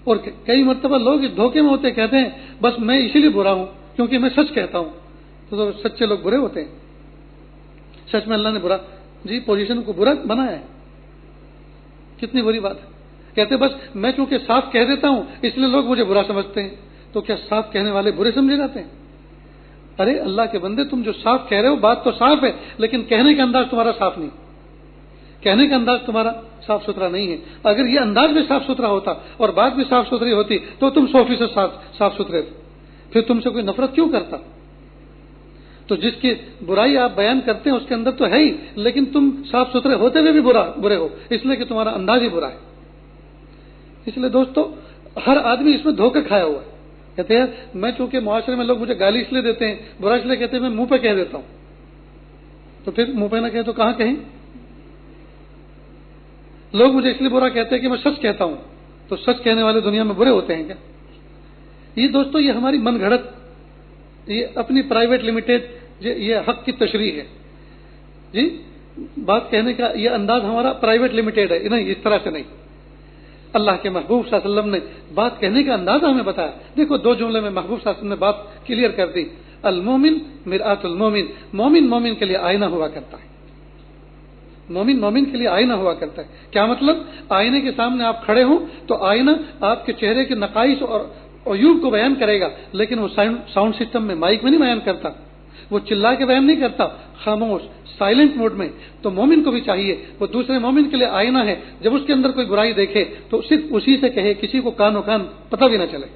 اور کئی مرتبہ لوگ اس دھوکے میں ہوتے، کہتے ہیں بس میں اسی لیے برا ہوں کیونکہ میں سچ کہتا ہوں. تو سچے لوگ برے ہوتے ہیں. سچ میں اللہ نے برا جی پوزیشن کو برا بنایا ہے. کتنی بری بات ہے. کہتے بس میں چونکہ صاف کہہ دیتا ہوں اس لیے لوگ مجھے برا سمجھتے ہیں. تو کیا صاف کہنے والے برے سمجھے جاتے ہیں؟ ارے اللہ کے بندے، تم جو صاف کہہ رہے ہو بات تو صاف ہے لیکن کہنے کا انداز تمہارا صاف نہیں، کہنے کا انداز تمہارا صاف ستھرا نہیں ہے. اگر یہ انداز بھی صاف ستھرا ہوتا اور بات بھی صاف ستھری ہوتی تو تم 100% صاف ستھرے تھے. پھر تم سے کوئی نفرت کیوں کرتا؟ تو جس کی برائی آپ بیان کرتے ہیں اس کے اندر تو ہے ہی، لیکن تم صاف ستھرے ہوتے ہوئے بھی برے ہو، اس لیے کہ تمہارا انداز ہی برا ہے. اس لیے دوستو ہر آدمی اس میں دھوکہ کھایا ہوا ہے. کہتے ہیں میں چونکہ معاشرے میں لوگ مجھے گالی اس لیے دیتے ہیں، برا اس لیے کہتے ہیں میں منہ پہ کہہ دیتا ہوں. تو پھر منہ پہ نہ کہیں تو کہاں کہیں؟ لوگ مجھے اس لیے برا کہتے ہیں کہ میں سچ کہتا ہوں، تو سچ کہنے والے دنیا میں برے ہوتے ہیں کیا؟ یہ دوستو یہ ہماری من گھڑت، یہ اپنی پرائیویٹ لمیٹڈ یہ حق کی تشریح ہے جی. بات کہنے کا یہ انداز ہمارا پرائیویٹ لمیٹڈ ہے، نہیں اس طرح سے نہیں. اللہ کے محبوب صلی اللہ علیہ وسلم نے بات کہنے کا انداز ہمیں بتایا. دیکھو 2 جملے میں محبوب صلی اللہ علیہ وسلم نے بات کلیئر کر دی. المومن مرآت المومن، مومن مومن کے لیے آئینہ ہوا کرتا ہے. مومن مومن کے لیے آئینہ ہوا کرتا ہے. کیا مطلب؟ آئینے کے سامنے آپ کھڑے ہوں تو آئینہ آپ کے چہرے کے نقائص اور عیوب کو بیان کرے گا، لیکن وہ ساؤنڈ سسٹم میں مائک میں نہیں بیان کرتا، وہ چلا کے بیان نہیں کرتا، خاموش سائلنٹ موڈ میں. تو مومن کو بھی چاہیے وہ دوسرے مومن کے لیے آئینہ ہے. جب اس کے اندر کوئی برائی دیکھے تو صرف اسی سے کہے، کسی کو کان و کان پتہ بھی نہ چلے.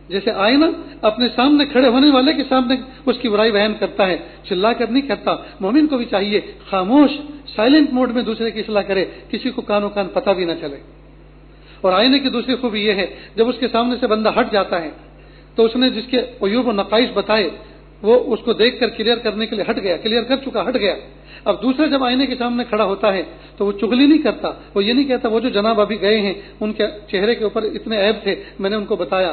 جیسے آئینہ اپنے سامنے کھڑے ہونے والے کے سامنے اس کی برائی بیان کرتا ہے، چلا کر نہیں کرتا. مومن کو بھی چاہیے خاموش سائلنٹ موڈ میں دوسرے کی اصلاح کرے، کسی کو کان و کان پتہ بھی نہ چلے. اور آئینے کی دوسری خوبی یہ ہے جب اس کے سامنے سے بندہ ہٹ جاتا ہے تو اس نے جس کے عیوب و نقائص بتائے وہ اس کو دیکھ کر کلیئر کرنے کے لیے ہٹ گیا، کلیئر کر چکا، ہٹ گیا. اب دوسرا جب آئینے کے سامنے کھڑا ہوتا ہے تو وہ چغلی نہیں کرتا، وہ یہ نہیں کہتا وہ جو جناب ابھی گئے ہیں ان کے چہرے کے اوپر اتنے عیب تھے میں نے ان کو بتایا،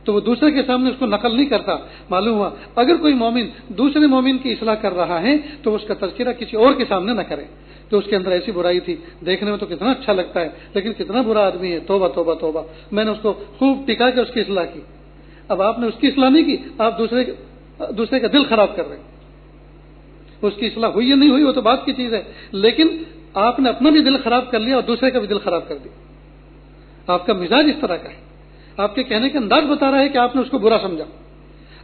تو وہ دوسرے کے سامنے اس کو نقل نہیں کرتا. معلوم ہوا اگر کوئی مومن دوسرے مومن کی اصلاح کر رہا ہے تو اس کا تذکرہ کسی اور کے سامنے نہ کرے کہ اس کے اندر ایسی برائی تھی، دیکھنے میں تو کتنا اچھا لگتا ہے لیکن کتنا برا آدمی ہے، توبہ توبہ توبہ، میں نے اس کو خوب ٹکا کے اس کی اصلاح کی. اب آپ نے اس کی اصلاح نہیں کی، آپ دوسرے کا دل خراب کر رہے ہیں. اس کی اصلاح ہوئی یا نہیں ہوئی وہ تو بات کی چیز ہے، لیکن آپ نے اپنا بھی دل خراب کر لیا اور دوسرے کا بھی دل خراب کر دیا. آپ کا مزاج اس طرح کا ہے، آپ کے کہنے کا انداز بتا رہا ہے کہ آپ نے اس کو برا سمجھا.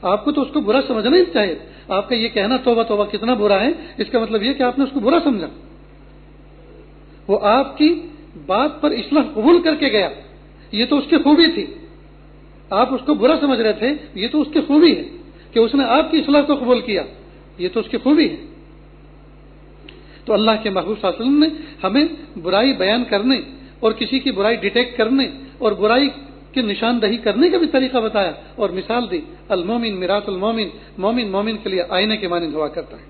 آپ کو تو اس کو برا سمجھنا ہی چاہیے. آپ کا یہ کہنا توبہ توبہ کتنا برا ہے، اس کا مطلب یہ کہ آپ نے اس کو برا سمجھا. وہ آپ کی بات پر اصلاح قبول کر کے گیا، یہ تو اس کی خوبی تھی. آپ اس کو برا سمجھ رہے تھے، یہ تو اس کی خوبی ہے کہ اس نے آپ کی اصلاح کو قبول کیا، یہ تو اس کی خوبی ہے. تو اللہ کے محبوب صلی اللہ علیہ وسلم نے ہمیں برائی بیان کرنے اور کسی کی برائی ڈیٹیکٹ کرنے اور برائی کی نشاندہی کرنے کا بھی طریقہ بتایا اور مثال دی. المومن مرآت المومن، مومن مومن کے لیے آئینے کے مانند ہوا کرتا ہے.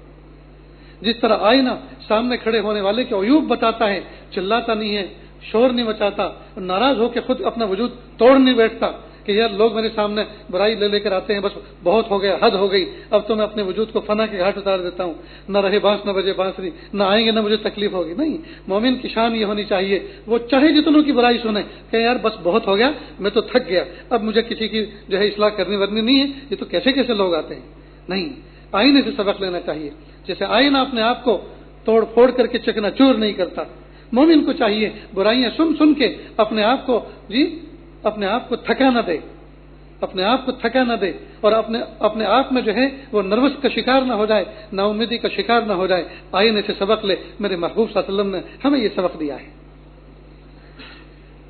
جس طرح آئینہ سامنے کھڑے ہونے والے کے عیوب بتاتا ہے، چلاتا نہیں ہے، شور نہیں مچاتا، ناراض ہو کے خود اپنا وجود توڑ نہیں بیٹھتا کہ یار لوگ میرے سامنے برائی لے کر آتے ہیں، بس بہت ہو گیا، حد ہو گئی، اب تو میں اپنے وجود کو فنا کے گھاٹ اتار دیتا ہوں، نہ رہے بانس نہ بجے بانسری، نہ آئیں گے نہ مجھے تکلیف ہوگی. نہیں، مومن کی شان یہ ہونی چاہیے وہ چاہے جتنوں کی برائی سنیں کہ یار بس بہت ہو گیا، میں تو تھک گیا، اب مجھے کسی کی جو ہے اصلاح کرنی ورنی نہیں ہے، یہ تو کیسے کیسے لوگ آتے ہیں. نہیں، آئینے سے سبق لینا چاہیے. جیسے آئینہ اپنے آپ کو توڑ پھوڑ کر کے چکنا چور نہیں کرتا، مومن کو چاہیے برائیاں سن سن کے اپنے آپ کو تھکا نہ دے، اپنے آپ کو تھکا نہ دے، اور اپنے آپ میں جو ہے وہ نروس کا شکار نہ ہو جائے، نا امیدی کا شکار نہ ہو جائے. آئینے سے سبق لے. میرے محبوب صلی اللہ علیہ وسلم نے ہمیں یہ سبق دیا ہے.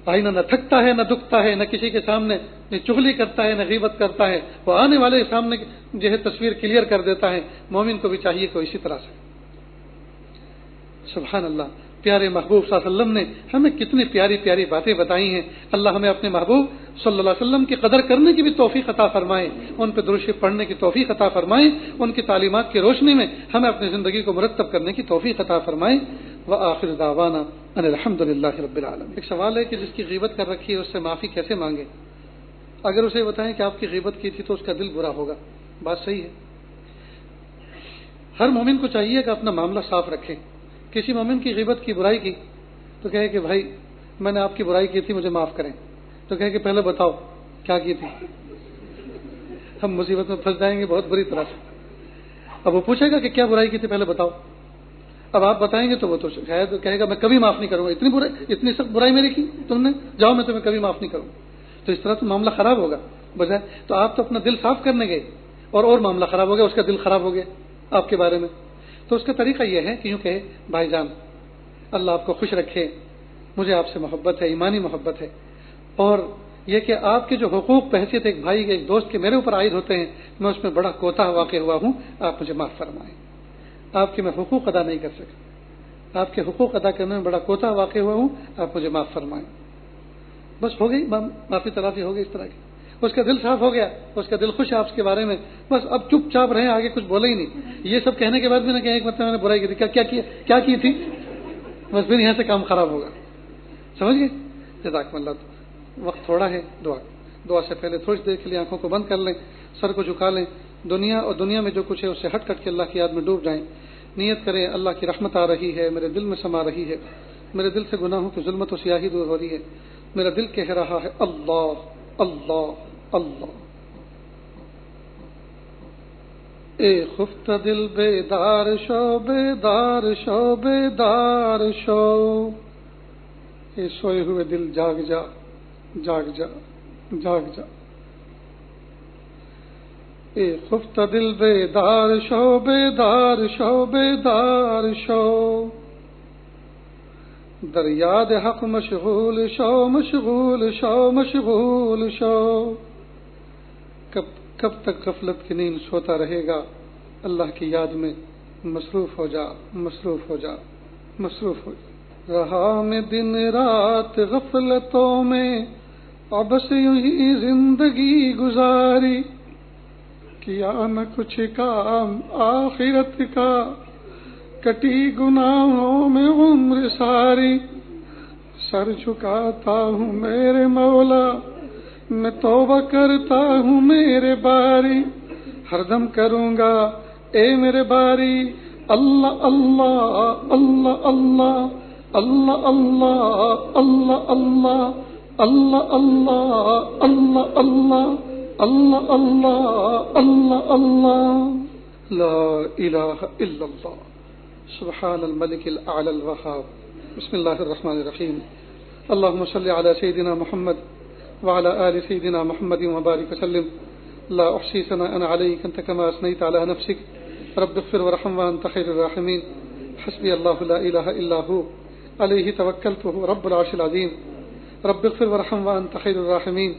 آئینہ نہ تھکتا ہے، نہ دکھتا ہے، نہ کسی کے سامنے نہ چغلی کرتا ہے، نہ غیبت کرتا ہے. وہ آنے والے سامنے جو ہے تصویر کلیئر کر دیتا ہے. مومن کو بھی چاہیے کہ اسی طرح سے. سبحان اللہ. پیارے محبوب صلی اللہ علیہ وسلم نے ہمیں کتنی پیاری پیاری باتیں بتائی ہیں. اللہ ہمیں اپنے محبوب صلی اللہ علیہ وسلم کی قدر کرنے کی بھی توفیق عطا فرمائے، ان پہ درود شریف پڑھنے کی توفیق عطا فرمائے، ان کی تعلیمات کی روشنی میں ہمیں اپنی زندگی کو مرتب کرنے کی توفیق عطا فرمائے. وآخر دعوانا ان الحمد للہ رب العالمین. ایک سوال ہے کہ جس کی غیبت کر رکھی ہے اس سے معافی کیسے مانگے؟ اگر اسے بتائیں کہ آپ کی غیبت کی تھی تو اس کا دل برا ہوگا. بات صحیح ہے. ہر مومن کو چاہیے کہ اپنا معاملہ صاف رکھے. کسی مومن کی غیبت کی برائی کی تو کہے کہ بھائی میں نے آپ کی برائی کی تھی، مجھے معاف کریں. تو کہے کہ پہلے بتاؤ کیا کی تھی. ہم مصیبت میں پھنس جائیں گے بہت بری طرح سے. اب وہ پوچھے گا کہ کیا برائی کی تھی پہلے بتاؤ. اب آپ بتائیں گے تو وہ تو شاید کہے گا میں کبھی معاف نہیں کروں گا، اتنی سخت برائی میری کی تم نے، جاؤ میں تمہیں کبھی معاف نہیں کروں. تو اس طرح تو معاملہ خراب ہوگا. بجائے تو آپ تو اپنا دل صاف کرنے گئے اور معاملہ خراب ہو گیا، اس کا دل خراب ہو گیا آپ کے بارے میں. تو اس کا طریقہ یہ ہے کہ یوں کہے بھائی جان اللہ آپ کو خوش رکھے، مجھے آپ سے محبت ہے، ایمانی محبت ہے، اور یہ کہ آپ کے جو حقوق بحیثیت ایک بھائی کے ایک دوست کے میرے اوپر عائد ہوتے ہیں میں اس میں بڑا کوتاہ واقع ہوا ہوں، آپ مجھے معاف فرمائیں. آپ کے میں حقوق ادا نہیں کر سکا، آپ کے حقوق ادا کرنے میں بڑا کوتاہ واقع ہوا ہوں، آپ مجھے معاف فرمائیں. بس ہو گئی معافی تلافی ہو گئی. اس طرح کی اس کا دل صاف ہو گیا، اس کا دل خوش ہے آپ کے بارے میں. بس اب چپ چاپ رہے، آگے کچھ بولے ہی نہیں. یہ سب کہنے کے بعد بھی نہ کہیں ایک مرتبہ میں نے برائی کی تھی، کیا کی تھی، بس پھر یہاں سے کام خراب ہوگا. سمجھ گئے؟ جزاکم اللہ. وقت تھوڑا ہے. دعا سے پہلے تھوڑی دیر کے لیے آنکھوں کو بند کر لیں، سر کو جھکا لیں. دنیا میں جو کچھ ہے اس سے ہٹ کٹ کے اللہ کی یاد میں ڈوب جائیں. نیت کریں اللہ کی رحمت آ رہی ہے، میرے دل میں سما رہی ہے، میرے دل سے گناہوں کی ظلمت و سیاہی دور ہو رہی ہے، میرا دل کہہ رہا ہے اللہ اللہ اللہ. اے خفتہ دل بیدار شو، بیدار شو، بیدار شو. اے سوئے ہوئے دل جاگ جا، جاگ جا، جاگ جا. اے خفتہ دل بیدار شو، بیدار شو، بیدار شو. دریاد حق مشغول شو، مشغول شو، مشغول شو. کب تک غفلت کی نیند سوتا رہے گا، اللہ کی یاد میں مصروف ہو جا، مصروف ہو جا، مصروف ہو جا. رہا میں دن رات غفلتوں میں، اب سے یوں ہی زندگی گزاری. کیا نہ کچھ کام آخرت کا، کٹی گناہوں میں عمر ساری. سر جھکاتا ہوں میرے مولا، میں توبہ کرتا ہوں میرے باری. ہر دم کروں گا اے میرے باری اللہ اللہ اللہ اللہ اللہ اللہ اللہ اللہ اللہ اللہ اللہ اللہ اللہ اللہ اللہ. لا الہ الا اللہ. سبحان الملک الاعلی الوہاب. بسم اللہ الرحمن الرحیم. اللهم صل على سيدنا محمد وعلى آل سيدنا محمد وبارك وسلم. لا أحصي ثناء عليك أنت كما أثنيت على نفسك. رب اغفر وارحم وأنت خير الراحمين. حسبي الله لا إله إلا هو عليه توكلت وهو رب العرش العظيم. رب اغفر وارحم وأنت خير الراحمين.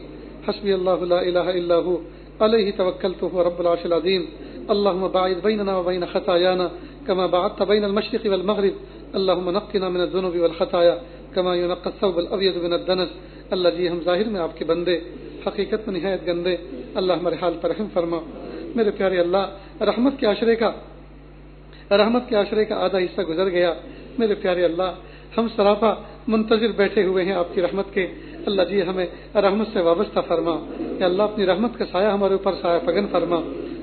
حسبي الله لا إله إلا هو عليه توكلت وهو رب العرش العظيم. اللهم باعد بيننا وبين خطايانا كما بعدت بين المشرق والمغرب. اللهم نقنا من الذنوب والخطايا كما ينقى الثوب الأبيض من الدنس. اللہ جی ہم ظاہر میں آپ کے بندے، حقیقت میں نہایت گندے. اللہ ہمارے حال پر رحم فرما. میرے پیارے اللہ، رحمت کے عشرے کا آدھا حصہ گزر گیا. میرے پیارے اللہ، ہم سراپا منتظر بیٹھے ہوئے ہیں آپ کی رحمت کے. اللہ جی ہمیں رحمت سے وابستہ فرما. یا اللہ اپنی رحمت کا سایہ ہمارے اوپر سایہ پگن فرما.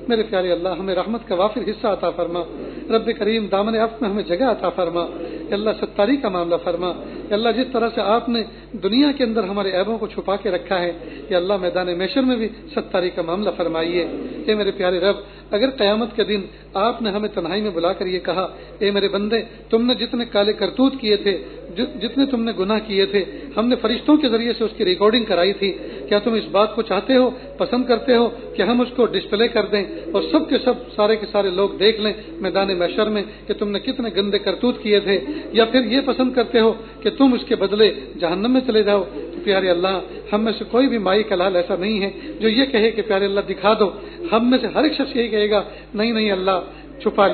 میرے پیارے اللہ، ہمیں رحمت کا وافر حصہ عطا فرما. رب کریم دامن عفو میں ہمیں جگہ عطا فرما. یا اللہ ستاری کا معاملہ فرما. یا اللہ جس طرح سے آپ نے دنیا کے اندر ہمارے عیبوں کو چھپا کے رکھا ہے، یا اللہ میدان محشر میں بھی ستاری کا معاملہ فرمائیے۔ اے میرے پیارے رب، اگر قیامت کے دن آپ نے ہمیں تنہائی میں بلا کر یہ کہا، اے میرے بندے، تم نے جتنے کالے کرتوت کیے تھے، جتنے تم نے گناہ کیے تھے، ہم نے فرشتوں کے ذریعے سے اس کی ریکارڈنگ کرائی تھی، کیا تم اس بات کو چاہتے ہو، پسند کرتے ہو کہ ہم اس کو ڈسپلے کر دیں اور سب کے سب سارے کے سارے لوگ دیکھ لیں میدان محشر میں کہ تم نے کتنے گندے کرتوت کیے تھے، یا پھر یہ پسند کرتے ہو کہ تم اس کے بدلے جہنم میں چلے جاؤ؟ تو پیارے اللہ، ہم میں سے کوئی بھی مائی کلال ایسا نہیں ہے جو یہ کہے کہ پیارے اللہ دکھا دو۔ ہم میں سے ہر ایک شخص یہی کہے گا، نہیں نہیں اللہ، چھپا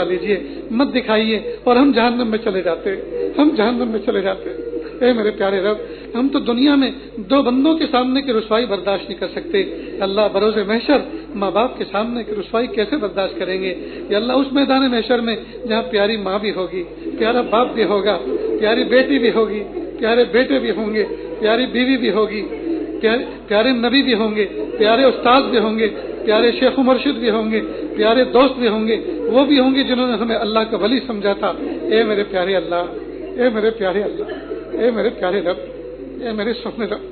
لیجئے، مت دکھائیے، اور ہم جہنم میں چلے جاتے۔ اے میرے پیارے رب، ہم تو دنیا میں دو بندوں کے سامنے کی رسوائی برداشت نہیں کر سکتے، اللہ بروز محشر ماں باپ کے سامنے کی رسوائی کیسے برداشت کریں گے؟ یا اللہ اس میدان محشر میں جہاں پیاری ماں بھی ہوگی، پیارا باپ بھی ہوگا، پیاری بیٹی بھی ہوگی، پیارے بیٹے بھی ہوں گے، پیاری بیوی بھی ہوگی، پیارے نبی بھی ہوں گے، پیارے استاد بھی ہوں گے، پیارے شیخ و مرشد بھی ہوں گے، پیارے دوست بھی ہوں گے، وہ بھی ہوں گے جنہوں نے ہمیں اللہ کا ولی سمجھا تھا۔ اے میرے پیارے اللہ، اے میرے پیارے اللہ، اے میرے پیارے رب، اے میرے سونے رب،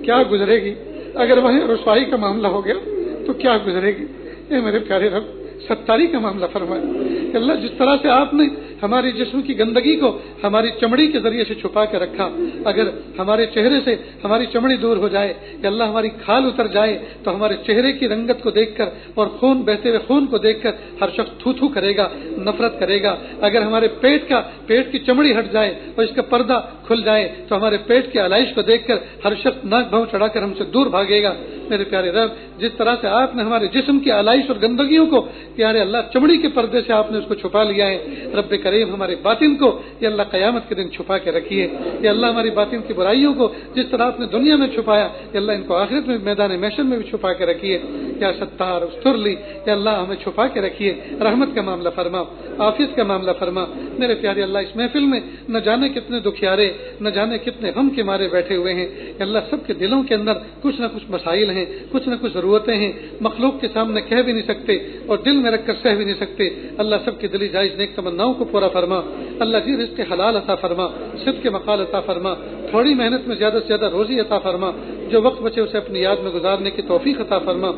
کیا گزرے گی اگر وہیں رسوائی کا معاملہ ہو گیا تو کیا گزرے گی؟ اے میرے پیارے رب، ستاری کا معاملہ فرمائے کہ اللہ جس طرح سے آپ نے ہماری جسم کی گندگی کو ہماری چمڑی کے ذریعے سے چھپا کے رکھا، اگر ہمارے چہرے سے ہماری چمڑی دور ہو جائے کہ اللہ ہماری کھال اتر جائے تو ہمارے چہرے کی رنگت کو دیکھ کر اور خون بہتے ہوئے خون کو دیکھ کر ہر شخص تھو تھو کرے گا، نفرت کرے گا۔ اگر ہمارے پیٹ کی چمڑی ہٹ جائے اور اس کا پردہ کھل جائے تو ہمارے پیٹ کی علائش کو دیکھ کر ہر شخص ناک بھاؤ چڑھا کر ہم سے دور بھاگے گا۔ میرے پیارے رب، جس طرح سے آپ نے ہمارے جسم کی علائش اور گندگیوں کو پیارے اللہ چمڑی کے پردے سے آپ نے اس کو چھپا لیا ہے، رب کریم ہمارے باطن کو یا اللہ قیامت کے دن چھپا کے رکھیے۔ یا اللہ ہماری باطن کی برائیوں کو جس طرح آپ نے دنیا میں چھپایا، یا اللہ ان کو آخرت میں میدان محشر میں بھی چھپا کے رکھیے۔ یا ستار استر لی، یا اللہ ہمیں چھپا کے رکھیے، رحمت کا معاملہ فرما، عافیت کا معاملہ فرما۔ میرے پیارے اللہ، اس محفل میں نہ جانے کتنے دکھیارے، نہ جانے کتنے غم کے مارے بیٹھے ہوئے ہیں، یا اللہ سب کے دلوں کے اندر کچھ نہ کچھ مسائل ہیں، کچھ نہ کچھ ضرورتیں ہیں، مخلوق کے سامنے کہہ بھی نہیں سکتے اور دل میں رکھ کر سہ بھی نہیں سکتے۔ اللہ سب کی دلی جائز نیک تمناؤں کو پورا فرما۔ اللہ جی رزق حلال عطا فرما، صدق کے مقال عطا فرما، تھوڑی محنت میں زیادہ سے زیادہ روزی عطا فرما، جو وقت بچے اسے اپنی یاد میں گزارنے کی توفیق عطا فرما۔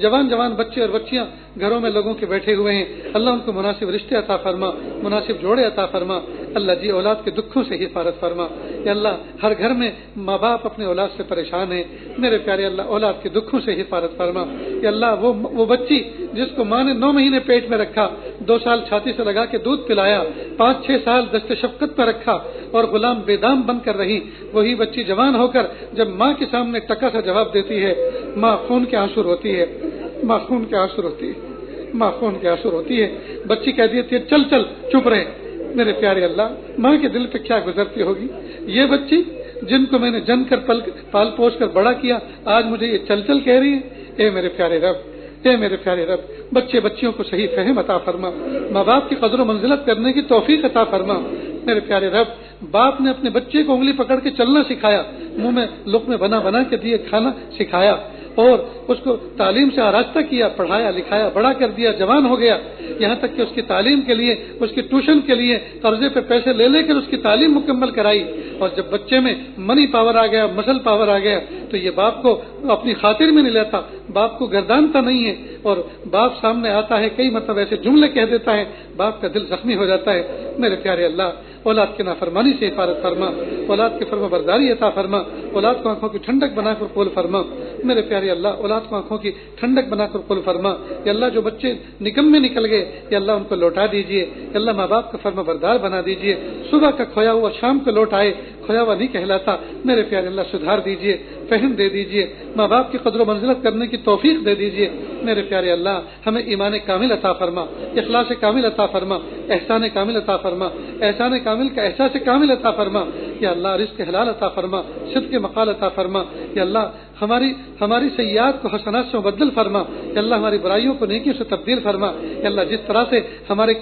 جوان بچے اور بچیاں گھروں میں لوگوں کے بیٹھے ہوئے ہیں، اللہ ان کو مناسب رشتے عطا فرما، مناسب جوڑے عطا فرما۔ اللہ جی اولاد کے دکھوں سے حفاظت فرما۔ یا اللہ ہر گھر میں ماں باپ اپنے اولاد سے پریشان ہیں، میرے پیارے اللہ اولاد کے دکھوں سے حفاظت فرما۔ یا اللہ وہ بچی جس کو ماں نے 9 مہینے پیٹ میں رکھا، 2 سال چھاتی سے لگا کے دودھ پلایا، 5-6 سال دست شفقت پر رکھا اور غلام بے دام بن کر رہی، وہی بچی جوان ہو کر جب ماں کے سامنے ٹکا سا جواب دیتی ہے، ماں خون کے آنسو روتی ہے، ماں خون کے آنسو روتی ہے، ماں خون کے آنسو روتی ہے۔ بچی کہہ دیتی ہے چل چپ رہے۔ میرے پیارے اللہ، ماں کے دل پہ کیا گزرتی ہوگی؟ یہ بچی جن کو میں نے جن کر پال پوش کر بڑا کیا، آج مجھے یہ چل کہہ رہی ہے۔ اے میرے پیارے رب، اے میرے پیارے رب، بچیوں کو صحیح فہم عطا فرما، ماں باپ کی قدر و منزلت کرنے کی توفیق عطا فرما۔ میرے پیارے رب، باپ نے اپنے بچے کو انگلی پکڑ کے چلنا سکھایا، منہ میں لقمے بنا کے دیے کھانا سکھایا، اور اس کو تعلیم سے آراستہ کیا، پڑھایا لکھایا، بڑا کر دیا، جوان ہو گیا، یہاں تک کہ اس کی تعلیم کے لیے، اس کی ٹیوشن کے لیے قرضے پہ پیسے لے کر اس کی تعلیم مکمل کرائی۔ اور جب بچے میں منی پاور آ گیا، مسل پاور آ گیا، تو یہ باپ کو اپنی خاطر میں نہیں لیتا، باپ کو گردانتا نہیں ہے، اور باپ سامنے آتا ہے کئی مرتبہ ایسے جملے کہہ دیتا ہے، باپ کا دل زخمی ہو جاتا ہے۔ میرے پیارے اللہ، اولاد کی نافرمانی سے حفاظت فرما، اولاد کی فرما برداری عطا فرما، اولاد کو آنکھوں کی ٹھنڈک بنا کر قبول فرما۔ میرے پیارے اللہ، اولاد کو آنکھوں کی ٹھنڈک بنا کر قبول فرما۔ یا اللہ جو بچے نکم میں نکل گئے، یا اللہ ان کو لوٹا دیجئے، یا اللہ ماں باپ کا فرما بردار بنا دیجئے، صبح کا کھویا ہوا شام کو لوٹ آئے، کھویا ہوا نہیں کہلاتا۔ میرے پیارے اللہ سدھار دیجئے، فہم دے دیجئے، ماں باپ کی قدر و منزلت کرنے کی توفیق دے دیجئے۔ میرے پیارے اللہ، ہمیں ایمان کامل عطا فرما، اخلاص کامل عطا فرما، احسان کامل عطا فرما، احسان کامل کا احساس کامل عطا فرما۔ یا اللہ رزق حلال عطا فرما، صدق مقال عطا فرما۔ یا اللہ ہماری سیئات کو حسنات سے مبدل فرما، یا اللہ ہماری برائیوں کو نیکیوں سے تبدیل فرما، یا اللہ جس طرح سے ہمارے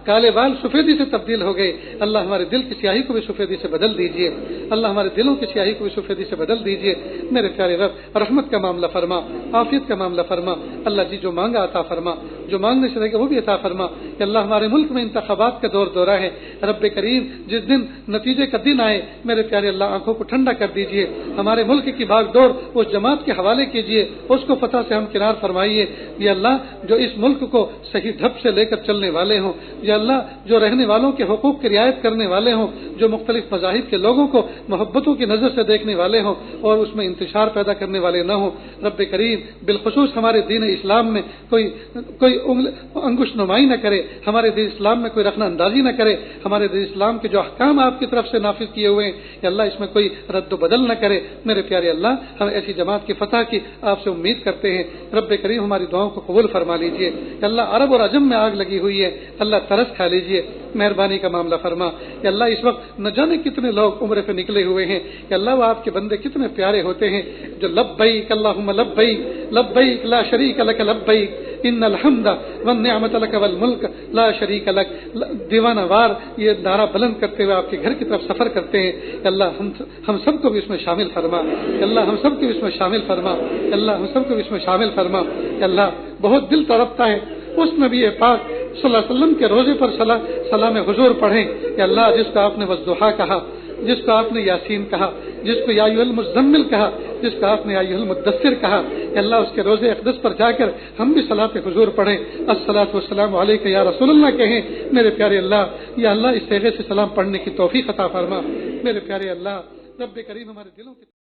کالے بال سفیدی سے تبدیل ہو گئے، اللہ ہمارے دل کی سیاہی کو بھی سفیدی سے بدل دیجیے، اللہ ہمارے دلوں کی سیاہی کو بھی سفیدی سے بدل دیجیے۔ میرے پیارے رب رحمت کا معاملہ فرما، عافیت کا معاملہ فرما، اللہ جی جو مانگا عطا فرما، جو مانگنے سے رہے گا وہ بھی عطا فرما۔ یا اللہ ہمارے ملک میں انتخابات کا دورہ ہے، رب کریم جس دن نتیجے کا دن آئے میرے پیارے اللہ آنکھوں کو ٹھنڈا کر دیجیے، ہمارے ملک کی بھاگ دوڑ اس جماعت کے حوالے کیجیے، اس کو فتح سے ہم کنار فرمائیے۔ یا اللہ جو اس ملک کو صحیح ڈھب سے لے کر چلنے والے ہوں، یا اللہ جو رہنے والوں کے حقوق کی رعایت کرنے والے ہوں، جو مختلف مذاہب کے لوگوں کو محبتوں کی نظر سے دیکھنے والے ہوں اور اس میں انتشار پیدا کرنے والے نہ ہوں، رب کریم بالخصوص ہمارے دین اسلام میں کوئی انگوش نمائی نہ کرے، ہمارے دین اسلام میں کوئی رخنہ اندازی نہ کرے، ہمارے دین اسلام کے جو احکام آپ کی طرف سے نافذ کیے ہوئے ہیں یا اللہ اس میں کوئی رد و بدل نہ کرے۔ میرے پیارے اللہ ہم ایسی جماعت کی فتح کی آپ سے امید کرتے ہیں، رب کریم ہماری دعاؤں کو قبول فرما لیجئے۔ یا اللہ عرب اور عجم میں آگ لگی ہوئی ہے، اللہ ترس کھا لیجئے، مہربانی کا معاملہ فرما۔ یا اللہ اس وقت نہ جانے کتنے لوگ عمرے پہ نکلے ہوئے ہیں، یا اللہ وہ آپ کے بندے کتنے پیارے ہوتے ہیں جو لبیک اللہم لبیک لبیک لا شریک لک لبیک ان الحمد والنعمت لک والملک لا شریک لک، دیوانہ وار یہ نعرہ بلند کرتے ہوئے آپ کے گھر کی طرف سفر کرتے ہیں۔ کہ اللہ ہم سب کو بھی اس میں شامل فرما، کہ اللہ ہم سب کو بھی اس میں شامل فرما، کہ اللہ ہم سب کو بھی اس میں شامل فرما۔ کہ اللہ بہت دل تڑپتا ہے اس نبی پاک صلی اللہ علیہ وسلم کے روزے پر سلام حضور پڑھیں، کہ اللہ جس کو آپ نے والضحیٰ کہا، جس کو آپ نے یاسین کہا، جس کو یا ایھا المزمل کہا، جس کو آپ نے یا ایھا المدثر کہا، کہ اللہ اس کے روزے اقدس پر جا کر ہم بھی صلاۃ حضور پڑھیں، الصلاۃ والسلام علیک یا رسول اللہ کہیں۔ میرے پیارے اللہ یا اللہ اس صیغے سے سلام پڑھنے کی توفیق عطا فرما۔ میرے پیارے اللہ رب کریم ہمارے دلوں کے